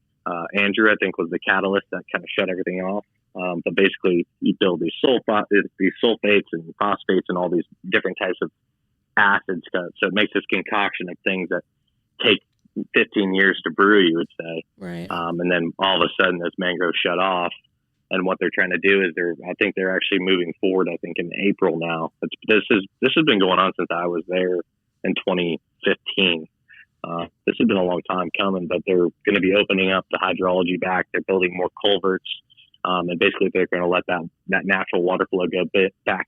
Andrew, I think was the catalyst that kind of shut everything off. But basically you build these sulfates and phosphates and all these different types of acids. So it makes this concoction of things that take 15 years to brew, you would say. Right. And then all of a sudden those mangroves shut off. And what they're trying to do is I think they're actually moving forward, I think in April now. This has been going on since I was there in 2015. This has been a long time coming, but they're going to be opening up the hydrology back. They're building more culverts. And basically they're going to let that natural water flow go back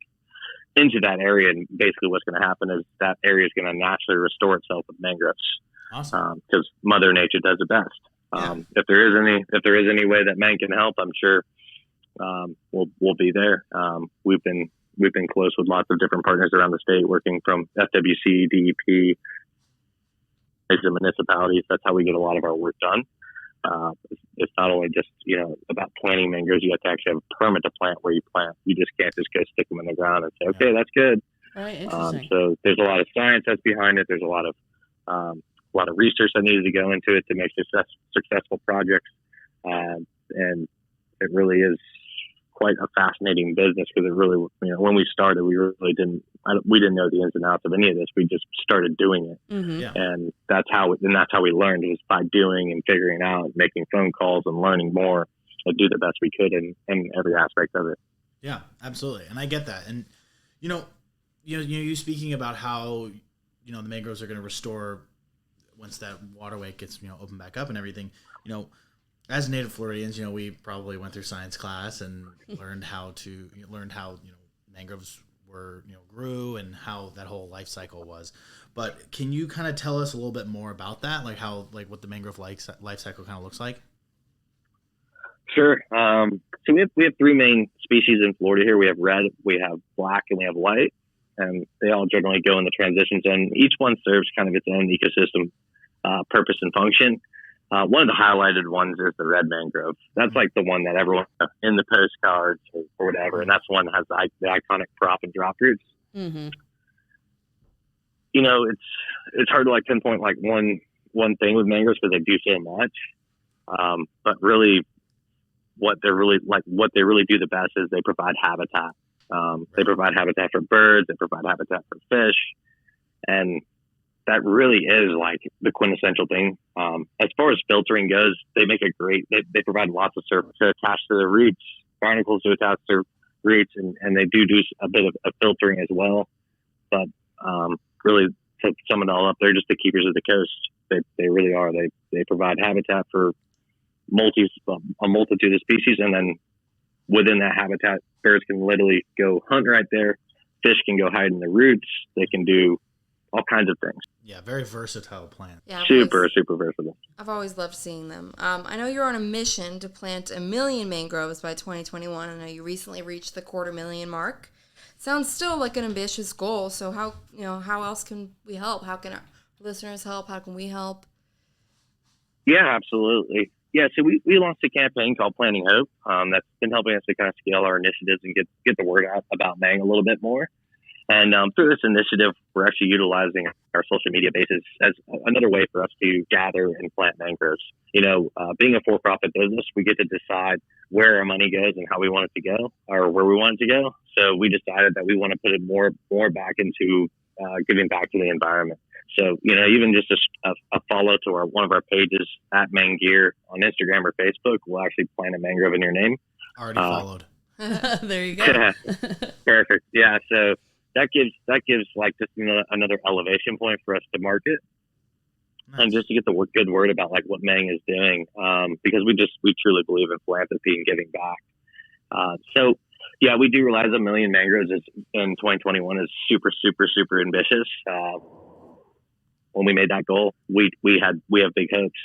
into that area. And basically what's going to happen is that area is going to naturally restore itself with mangroves. Awesome. Because Mother Nature does it best. If there is any way that man can help, I'm sure we'll be there. We've been close with lots of different partners around the state, working from FWC, DEP, the municipalities. That's how we get a lot of our work done. It's not only just about planting mangroves. You have to actually have a permit to plant where you plant. You just can't just go stick them in the ground and say, okay, that's good. Right. Interesting. So there's a lot of science that's behind it. There's a lot of research that needed to go into it to make successful projects. And it really is quite a fascinating business because it really, when we started, we really didn't know the ins and outs of any of this. We just started doing it. Mm-hmm. Yeah. And that's how we learned, was by doing and figuring out, making phone calls and learning more to do the best we could in every aspect of it. Yeah, absolutely. And I get that. And, you speaking about how, the mangroves are going to restore once that waterway gets, opened back up and everything, as native Floridians, we probably went through science class and learned how mangroves were, grew and how that whole life cycle was. But can you kind of tell us a little bit more about that? Like what the mangrove life cycle kind of looks like? Sure. So we have three main species in Florida here. We have red, we have black, and we have white. And they all generally go in the transition zone. Each one serves kind of its own ecosystem purpose and function. One of the highlighted ones is the red mangrove. That's like the one that everyone in the postcards or whatever, and that's the one that has the iconic prop and drop roots. Mm-hmm. It's hard to pinpoint one thing with mangroves because they do so much. But really, what they really do the best is they provide habitat. They provide habitat for birds. They provide habitat for fish, and that really is the quintessential thing. As far as filtering goes, they make they provide lots of surface to attach to their roots, barnacles to attach to their roots, and they do a bit of filtering as well. But really, to sum it all up, they're just the keepers of the coast. They really are. They provide habitat for a multitude of species, and then within that habitat, birds can literally go hunt right there. Fish can go hide in the roots. They can do all kinds of things. Yeah, very versatile plant. Yeah, super versatile. I've always loved seeing them. I know you're on a mission to plant 1 million mangroves by 2021. I know you recently reached the 250,000 mark. Sounds still like an ambitious goal. So how else can we help? How can our listeners help? How can we help? Yeah, absolutely. Yeah, so we launched a campaign called Planting Hope that's been helping us to kind of scale our initiatives and get the word out about Mang a little bit more. And through this initiative, we're actually utilizing our social media bases as another way for us to gather and plant mangroves. Being a for-profit business, we get to decide where our money goes and how we want it to go, or where we want it to go. So we decided that we want to put it more back into giving back to the environment. So, even just a follow to one of our pages at Manggear on Instagram or Facebook, we'll actually plant a mangrove in your name. Already followed. There you go. Perfect. Yeah. So that gives like just another elevation point for us to market. Nice. And just to get the good word about like what Mang is doing, because we truly believe in philanthropy and giving back. So yeah, we do realize 1 million mangroves in 2021 is super, super, super ambitious. When we made that goal, we have big hopes.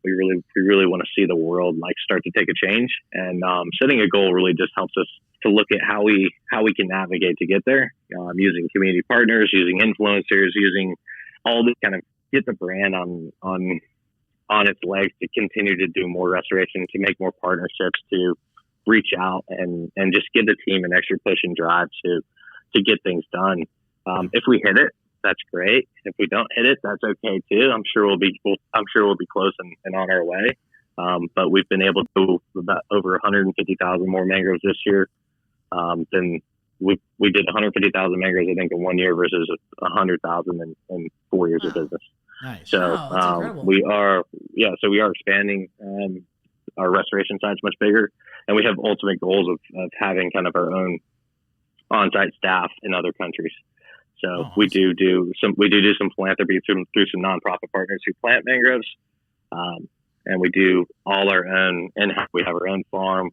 We really want to see the world like start to take a change, and setting a goal really just helps us to look at how we can navigate to get there, using community partners, using influencers, using all this kind of get the brand on its legs to continue to do more restoration, to make more partnerships, to reach out and just give the team an extra push and drive to get things done. If we hit it, that's great. If we don't hit it, that's okay too. I'm sure we'll be close and on our way. But we've been able to do about over 150,000 more mangroves this year than we did 150,000 mangroves, I think, in 1 year versus 100,000 in 4 years of business. Nice. So we are expanding our restoration sites much bigger, and we have ultimate goals of having kind of our own on-site staff in other countries. So awesome. we do some philanthropy through some nonprofit partners who plant mangroves, and we do all our own. And we have our own farm.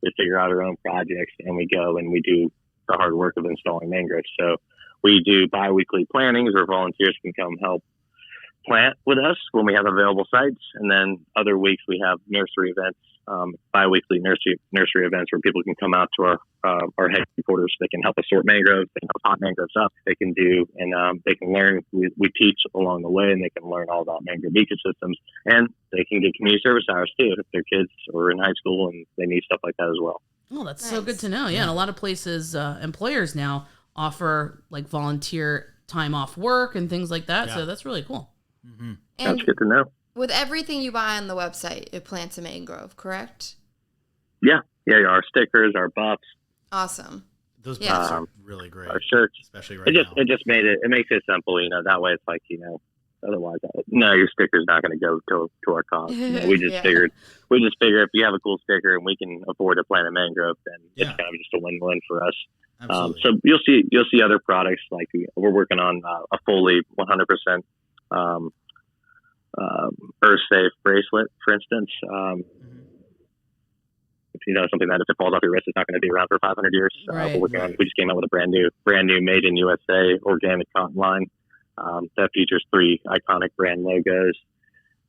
We figure out our own projects, and we go and we do the hard work of installing mangroves. So we do bi-weekly plantings where volunteers can come help plant with us when we have available sites, and then other weeks we have nursery events, bi-weekly nursery events where people can come out to our headquarters. They can help us sort mangroves, they can help hot mangroves up, they can do, and they can learn. We teach along the way, and they can learn all about mangrove ecosystems, and they can get community service hours too if their kids are in high school and they need stuff like that as well. Oh, that's so good to know. Yeah, and a lot of places, employers now offer like volunteer time off work and things like that. Yeah. So that's really cool. Mm-hmm. That's good to know. With everything you buy on the website, it plants a mangrove, correct? Yeah. Our stickers, our buffs. Awesome. Those buffs are really great. Our shirts, especially right now. It just makes it simple. That way it's like otherwise, no, your sticker's not going to go to our cause. We just figured if you have a cool sticker and we can afford to plant a mangrove, then it's kind of just a win-win for us. So you'll see other products like we're working on a fully 100% Earth safe bracelet, for instance. Something that if it falls off your wrist, it's not going to be around for 500 years. Right, we just came out with a brand new made in USA organic cotton line that features 3 iconic brand logos,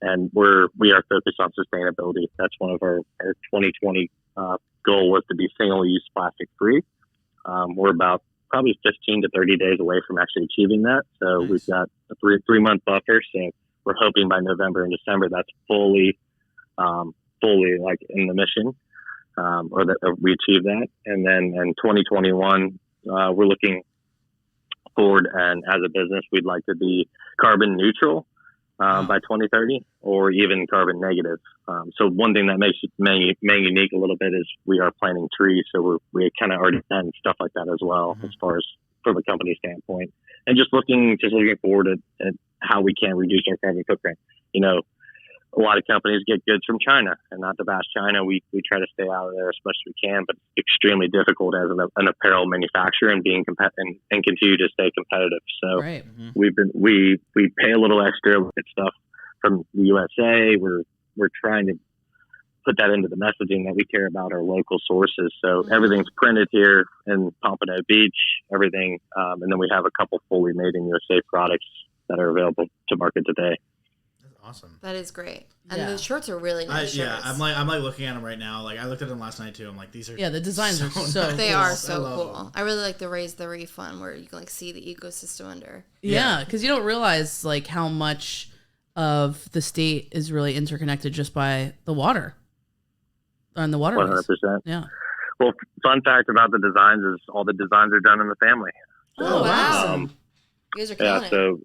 and we are focused on sustainability. That's one of our 2020 goal was to be single-use plastic free. We're about probably 15 to 30 days away from actually achieving that. So nice. We've got a 3-month buffer. So we're hoping by November and December that's fully like in the mission, or that we achieve that. And then in 2021, we're looking forward, and as a business, we'd like to be carbon neutral by 2030, or even carbon negative. So one thing that makes Mang unique a little bit is we are planting trees. So we kind of already done stuff like that as well, as far as from a company standpoint, and just looking forward at how we can reduce our carbon footprint. A lot of companies get goods from China, and not to bash China. We try to stay out of there as much as we can, but it's extremely difficult as an apparel manufacturer and being and continue to stay competitive. So right. we pay a little extra with stuff from the USA. We're trying to put that into the messaging that we care about our local sources. So everything's printed here in Pompano Beach, everything, and then we have a couple fully made in USA products that are available to market today. Awesome. That is great. And the shirts are really nice. Yeah, I'm like looking at them right now. Like I looked at them last night too. I'm like, these are the designs are so they cool. are so cool. I really like the Raise the Reef one where you can like see the ecosystem under. Yeah, because you don't realize like how much of the state is really interconnected just by the water. On the water. 100%. Yeah. Well, fun fact about the designs is all the designs are done in the family. Oh, wow. awesome. You guys are killing Yeah, it. so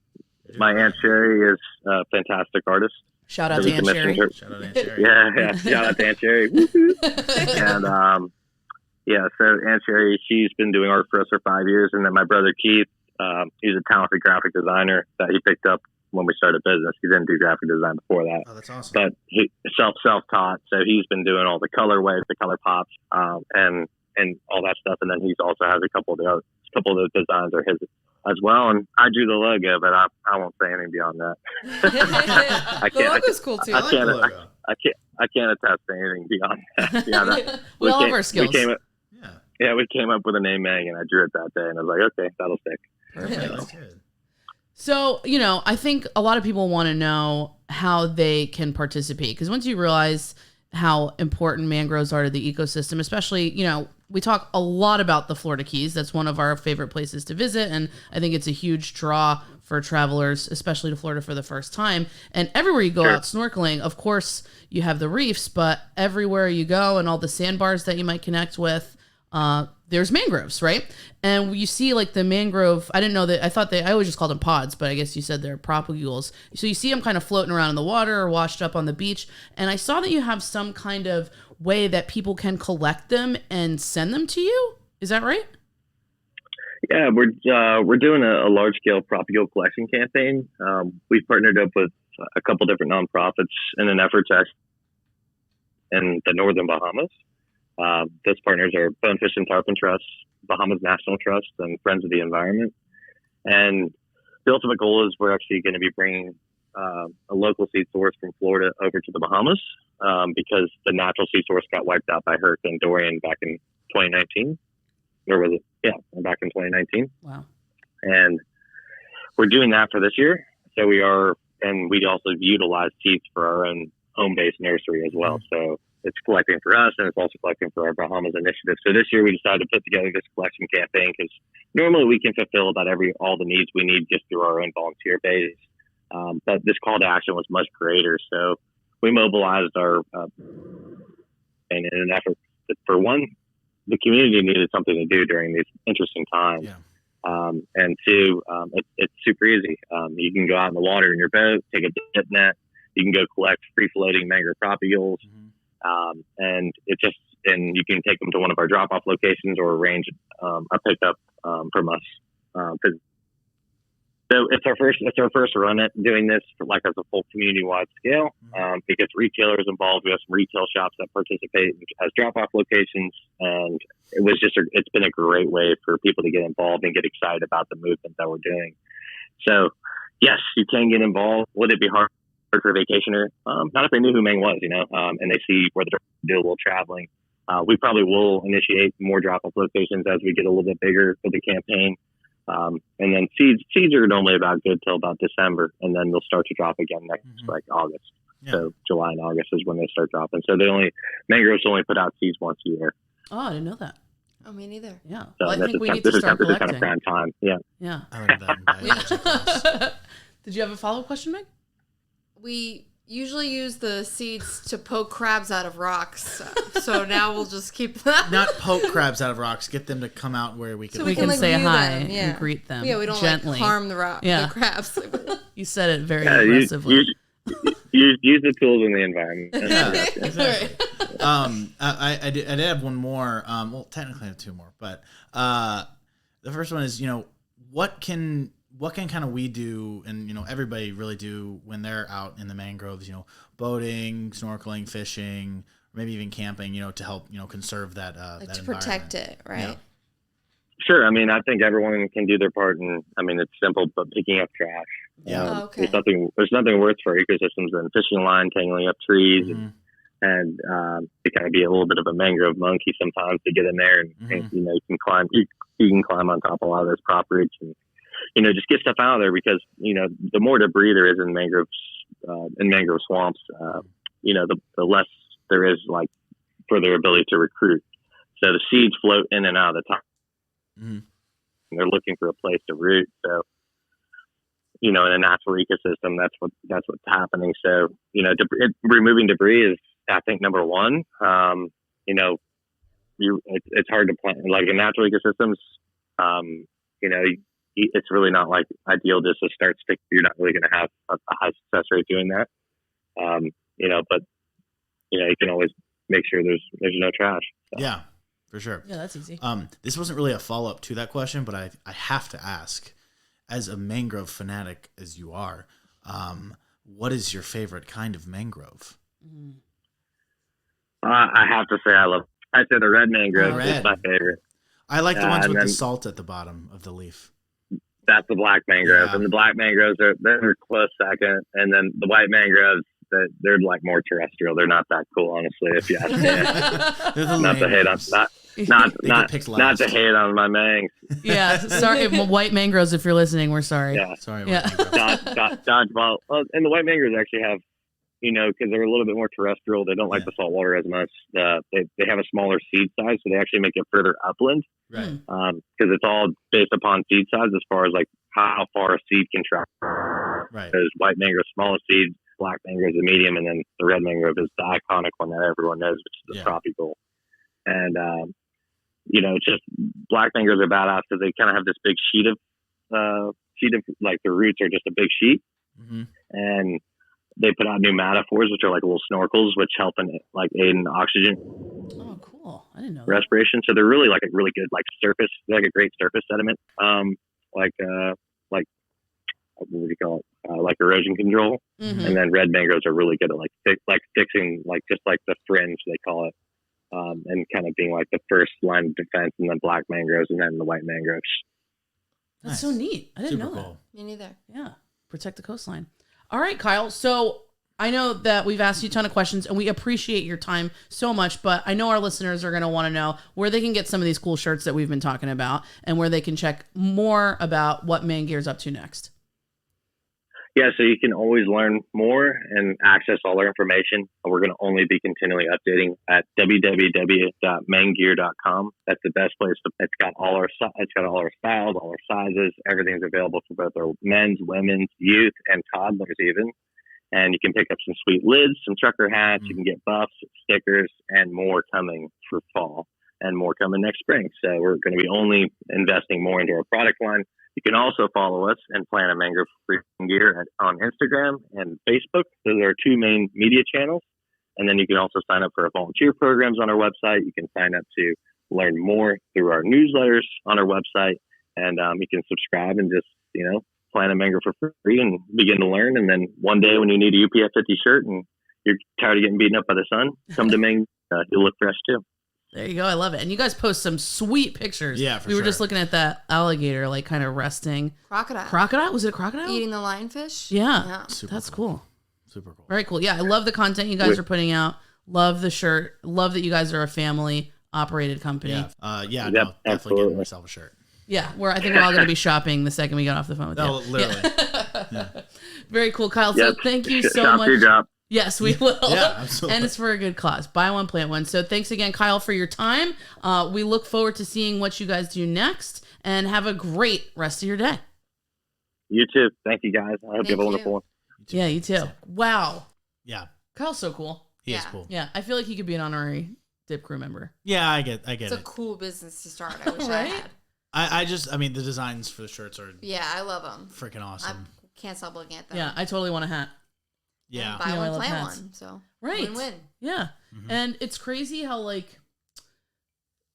my Aunt Sherry is a fantastic artist. Shout out So to we Aunt commissioned Sherry. her- Shout out Aunt Sherry. Yeah. Shout out to Aunt Sherry. And so Aunt Sherry, she's been doing art for us for 5 years, and then my brother Keith, he's a talented graphic designer that he picked up when we started business. He didn't do graphic design before that, Oh, that's awesome. but he self-taught. So he's been doing all the colorways, the color pops, and all that stuff. And then he's also has a couple of those designs are his as well. And I drew the logo, but I won't say anything beyond that. I The can't. logo's cool too. I like the logo. I can't attest to anything beyond that. Beyond that. We all have came- our skills. We came up with a name, Meg, and I drew it that day, and I was like, okay, that'll stick. Perfect. That's good. So, I think a lot of people want to know how they can participate, because once you realize how important mangroves are to the ecosystem, especially, we talk a lot about the Florida Keys. That's one of our favorite places to visit, and I think it's a huge draw for travelers, especially to Florida for the first time. And everywhere you go out snorkeling, of course, you have the reefs, but everywhere you go and all the sandbars that you might connect with, there's mangroves, right? And you see like the mangrove, I didn't know that, I always just called them pods, but I guess you said they're propagules. So you see them kind of floating around in the water or washed up on the beach. And I saw that you have some kind of way that people can collect them and send them to you. Is that right? Yeah, we're doing a large scale propagule collection campaign. We've partnered up with a couple different nonprofits in an effort to in the northern Bahamas. Those partners are Bonefish and Tarpon Trust, Bahamas National Trust, and Friends of the Environment. And the ultimate goal is we're actually going to be bringing a local seed source from Florida over to the Bahamas because the natural seed source got wiped out by Hurricane Dorian back in 2019. Or was it? Yeah, back in 2019. Wow. And we're doing that for this year. So we are, and we also utilize seeds for our own home-based nursery as well. So it's collecting for us, and it's also collecting for our Bahamas initiative. So this year we decided to put together this collection campaign because normally we can fulfill about all the needs we need just through our own volunteer base. But this call to action was much greater. So we mobilized our, in an effort that, for one, the community needed something to do during these interesting times. Yeah. And two, it's super easy. You can go out in the water in your boat, take a dip net. You can go collect free-floating mangrove propagules. And and you can take them to one of our drop-off locations or arrange a pickup from us. So it's our first run at doing this as a full community-wide scale. It gets retailers involved. We have some retail shops that participate as drop-off locations, and it's been a great way for people to get involved and get excited about the movement that we're doing. So yes, you can get involved. Would it be hard for a vacationer? Not if they knew who Mang was, and they see where they're doing traveling. We probably will initiate more drop-off locations as we get a little bit bigger for the campaign. And then seeds are normally about good till about December, and then they'll start to drop again next August. Yeah. So July and August is when they start dropping. So mangroves only put out seeds once a year. Oh, I didn't know that. Oh, me neither. Yeah. So Well, I this think is we kind need to this is start kind of collecting. prime time. Yeah. Yeah. I learned that in biology class. Did you have a follow-up question, Meg? We usually use the seeds to poke crabs out of rocks. So now we'll just keep that. Not poke crabs out of rocks. Get them to come out where we can. So We can like, say view hi them, yeah. and greet them Yeah, we don't gently. harm the Yeah. the crabs. You said it very Yeah, aggressively. use the tools in the environment. Yeah, exactly. I did have one more. Well, technically I have two more, but the first one is, what can kind of we do, and everybody really do when they're out in the mangroves, boating, snorkeling, fishing, or maybe even camping, to help conserve that that to protect environment. it, right? Yeah. Sure. I mean, I think everyone can do their part, and I mean, it's simple, but picking up trash. Yeah. Oh, okay. There's nothing worse for ecosystems than fishing line, tangling up trees, Mhm. and to kind of be a little bit of a mangrove monkey sometimes to get in there, and, and you can climb on top of a lot of those prop roots, and just get stuff out of there, because the more debris there is in mangroves, in mangrove swamps, the less there is for their ability to recruit. So the seeds float in and out of the top. Mhm. And they're looking for a place to root. So, in a natural ecosystem, that's what's happening. So, removing debris is, I think, number one. It's hard to plant, like in natural ecosystems. it's really not like ideal just to start stick. You're not really going to have a high success rate doing that. But you can always make sure there's no trash. So. Yeah, for sure. Yeah, that's easy. This wasn't really a follow-up to that question, but I have to ask, as a mangrove fanatic as you are, what is your favorite kind of mangrove? I have to say I'd say the red mangrove Red. is my favorite. I like the ones with and the then- salt at the bottom of the leaf. That's the black mangrove, Yeah. and the black mangroves they're close second, and then the white mangroves they're like more terrestrial. They're not that cool, honestly. If you ask me, They're the not to hate on They get picked not last. to hate on my mangs. Yeah, sorry, white mangroves. If you're listening, we're sorry. Yeah, Sorry. Yeah. dodgeball. And the white mangroves actually have, because they're a little bit more terrestrial. They don't like the salt water as much. They have a smaller seed size, so they actually make it further upland. Right. Because it's all based upon seed size as far as like how far a seed can travel. Right. There's white mangrove, smallest seed, black mangrove is the medium, and then the red mangrove is the iconic one that everyone knows, which is the tropical. And it's just black mangroves are badass because they kind of have this big sheet of like the roots are just a big sheet, and they put out new metaphors, which are like little snorkels, which help in like aid in oxygen Oh, cool. I didn't know that. respiration. So they're really like a really good like surface, like a great surface sediment. What would you call it? Like erosion control. Mhm. And then red mangroves are really good at fixing like just like the fringe they call it, and kind of being like the first line of defense, and then black mangroves, and then the white mangroves. That's Nice. so neat. I didn't Super know cool. Me neither. that. Yeah, protect the coastline. All right, Kyle. So I know that we've asked you a ton of questions, and we appreciate your time so much. But I know our listeners are going to want to know where they can get some of these cool shirts that we've been talking about, and where they can check more about what Manggear's up to next. Yeah, so you can always learn more and access all our information. We're going to only be continually updating at www.manggear.com. That's the best place. It's got all our styles, all our sizes. Everything's available for both our men's, women's, youth, and toddlers even. And you can pick up some sweet lids, some trucker hats. You can get buffs, stickers, and more coming for fall, and more coming next spring. So we're going to be only investing more into our product line. You can also follow us and plan a mangrove free gear on Instagram and Facebook. Those are our two main media channels. And then you can also sign up for our volunteer programs on our website. You can sign up to learn more through our newsletters on our website. And you can subscribe and just, plan a mangrove for free and begin to learn. And then one day when you need a UPF 50 shirt and you're tired of getting beaten up by the sun, come to Manggear. You'll look fresh too. There you go. I love it. And you guys post some sweet pictures. Yeah, for we were sure. just looking at that alligator, like kind of resting. Crocodile. Crocodile? Was it a crocodile? Eating the lionfish? Yeah. Super That's cool. cool. Super cool. Very cool. Yeah, I love the content you guys are putting out. Love the shirt. Love that you guys are a family operated company. Yeah. Yep, Definitely absolutely. getting myself a shirt. Yeah, I think we're all going to be shopping the second we get off the phone with Oh, you. literally. Very cool, Kyle. Yep. So thank you so Shop much. to drop. Yes, we will. Yeah, absolutely. And it's for a good cause. Buy one, plant one. So thanks again, Kyle, for your time. We look forward to seeing what you guys do next, and have a great rest of your day. You too. Thank you guys. I hope you have a Thank wonderful you. one. Yeah, you too. Wow. Yeah. Kyle's so cool. He is Yeah. cool. Yeah, I feel like he could be an honorary Dip crew member. Yeah, I get It's a it. cool business to start. I wish I Right? had. I mean, the designs for the shirts are Yeah, I love them. freaking I awesome. can't stop looking at them. Yeah, I totally want a hat. Yeah. Buy You know, I one, love plant hats. one. So Right. win-win. Yeah. Mhm. And it's crazy how, like,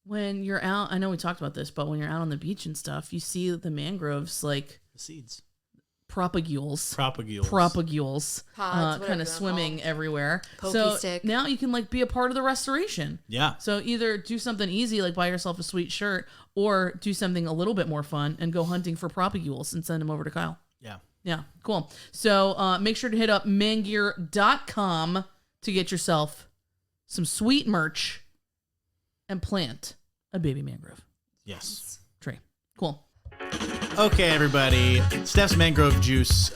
when you're out, I know we talked about this, but when you're out on the beach and stuff, you see the mangroves, like, The seeds. propagules. Propagules. Propagules. Pods, whatever Kind of they're swimming called. everywhere. Pokey so stick. now you can, like, be a part of the restoration. Yeah. So either do something easy, like buy yourself a sweet shirt, or do something a little bit more fun and go hunting for propagules and send them over to Kyle. Yeah. Yeah, cool. So make sure to hit up Manggear.com to get yourself some sweet merch and plant a baby mangrove Yes. tree. Cool. Okay, everybody. Steph's mangrove juice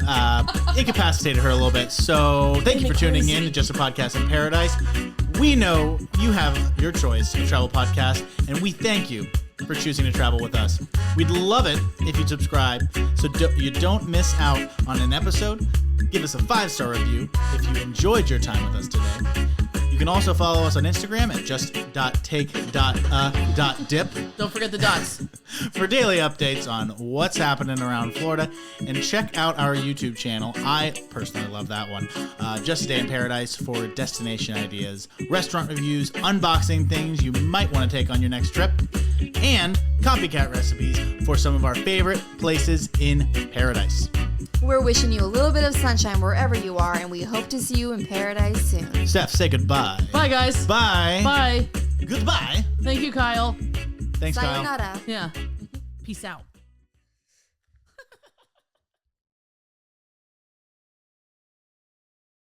incapacitated her a little bit. So thank you for tuning in to Just a Podcast in Paradise. We know you have your choice of travel podcast, and we thank you for choosing to travel with us. We'd love it if you'd subscribe so you don't miss out on an episode. Give us a 5-star review if you enjoyed your time with us today. You You can also follow us on Instagram at just.take.dip Don't forget the dots. for daily updates on what's happening around Florida. And check out our YouTube channel. I personally love that one. Just a Day in Paradise for destination ideas, restaurant reviews, unboxing things you might want to take on your next trip, and copycat recipes for some of our favorite places in paradise. We're wishing you a little bit of sunshine wherever you are, and we hope to see you in paradise soon. Steph, say goodbye. Bye, guys. Bye. Bye. Goodbye. Thank you, Kyle. Thanks, Kyle. Sayonara. Yeah. Peace out.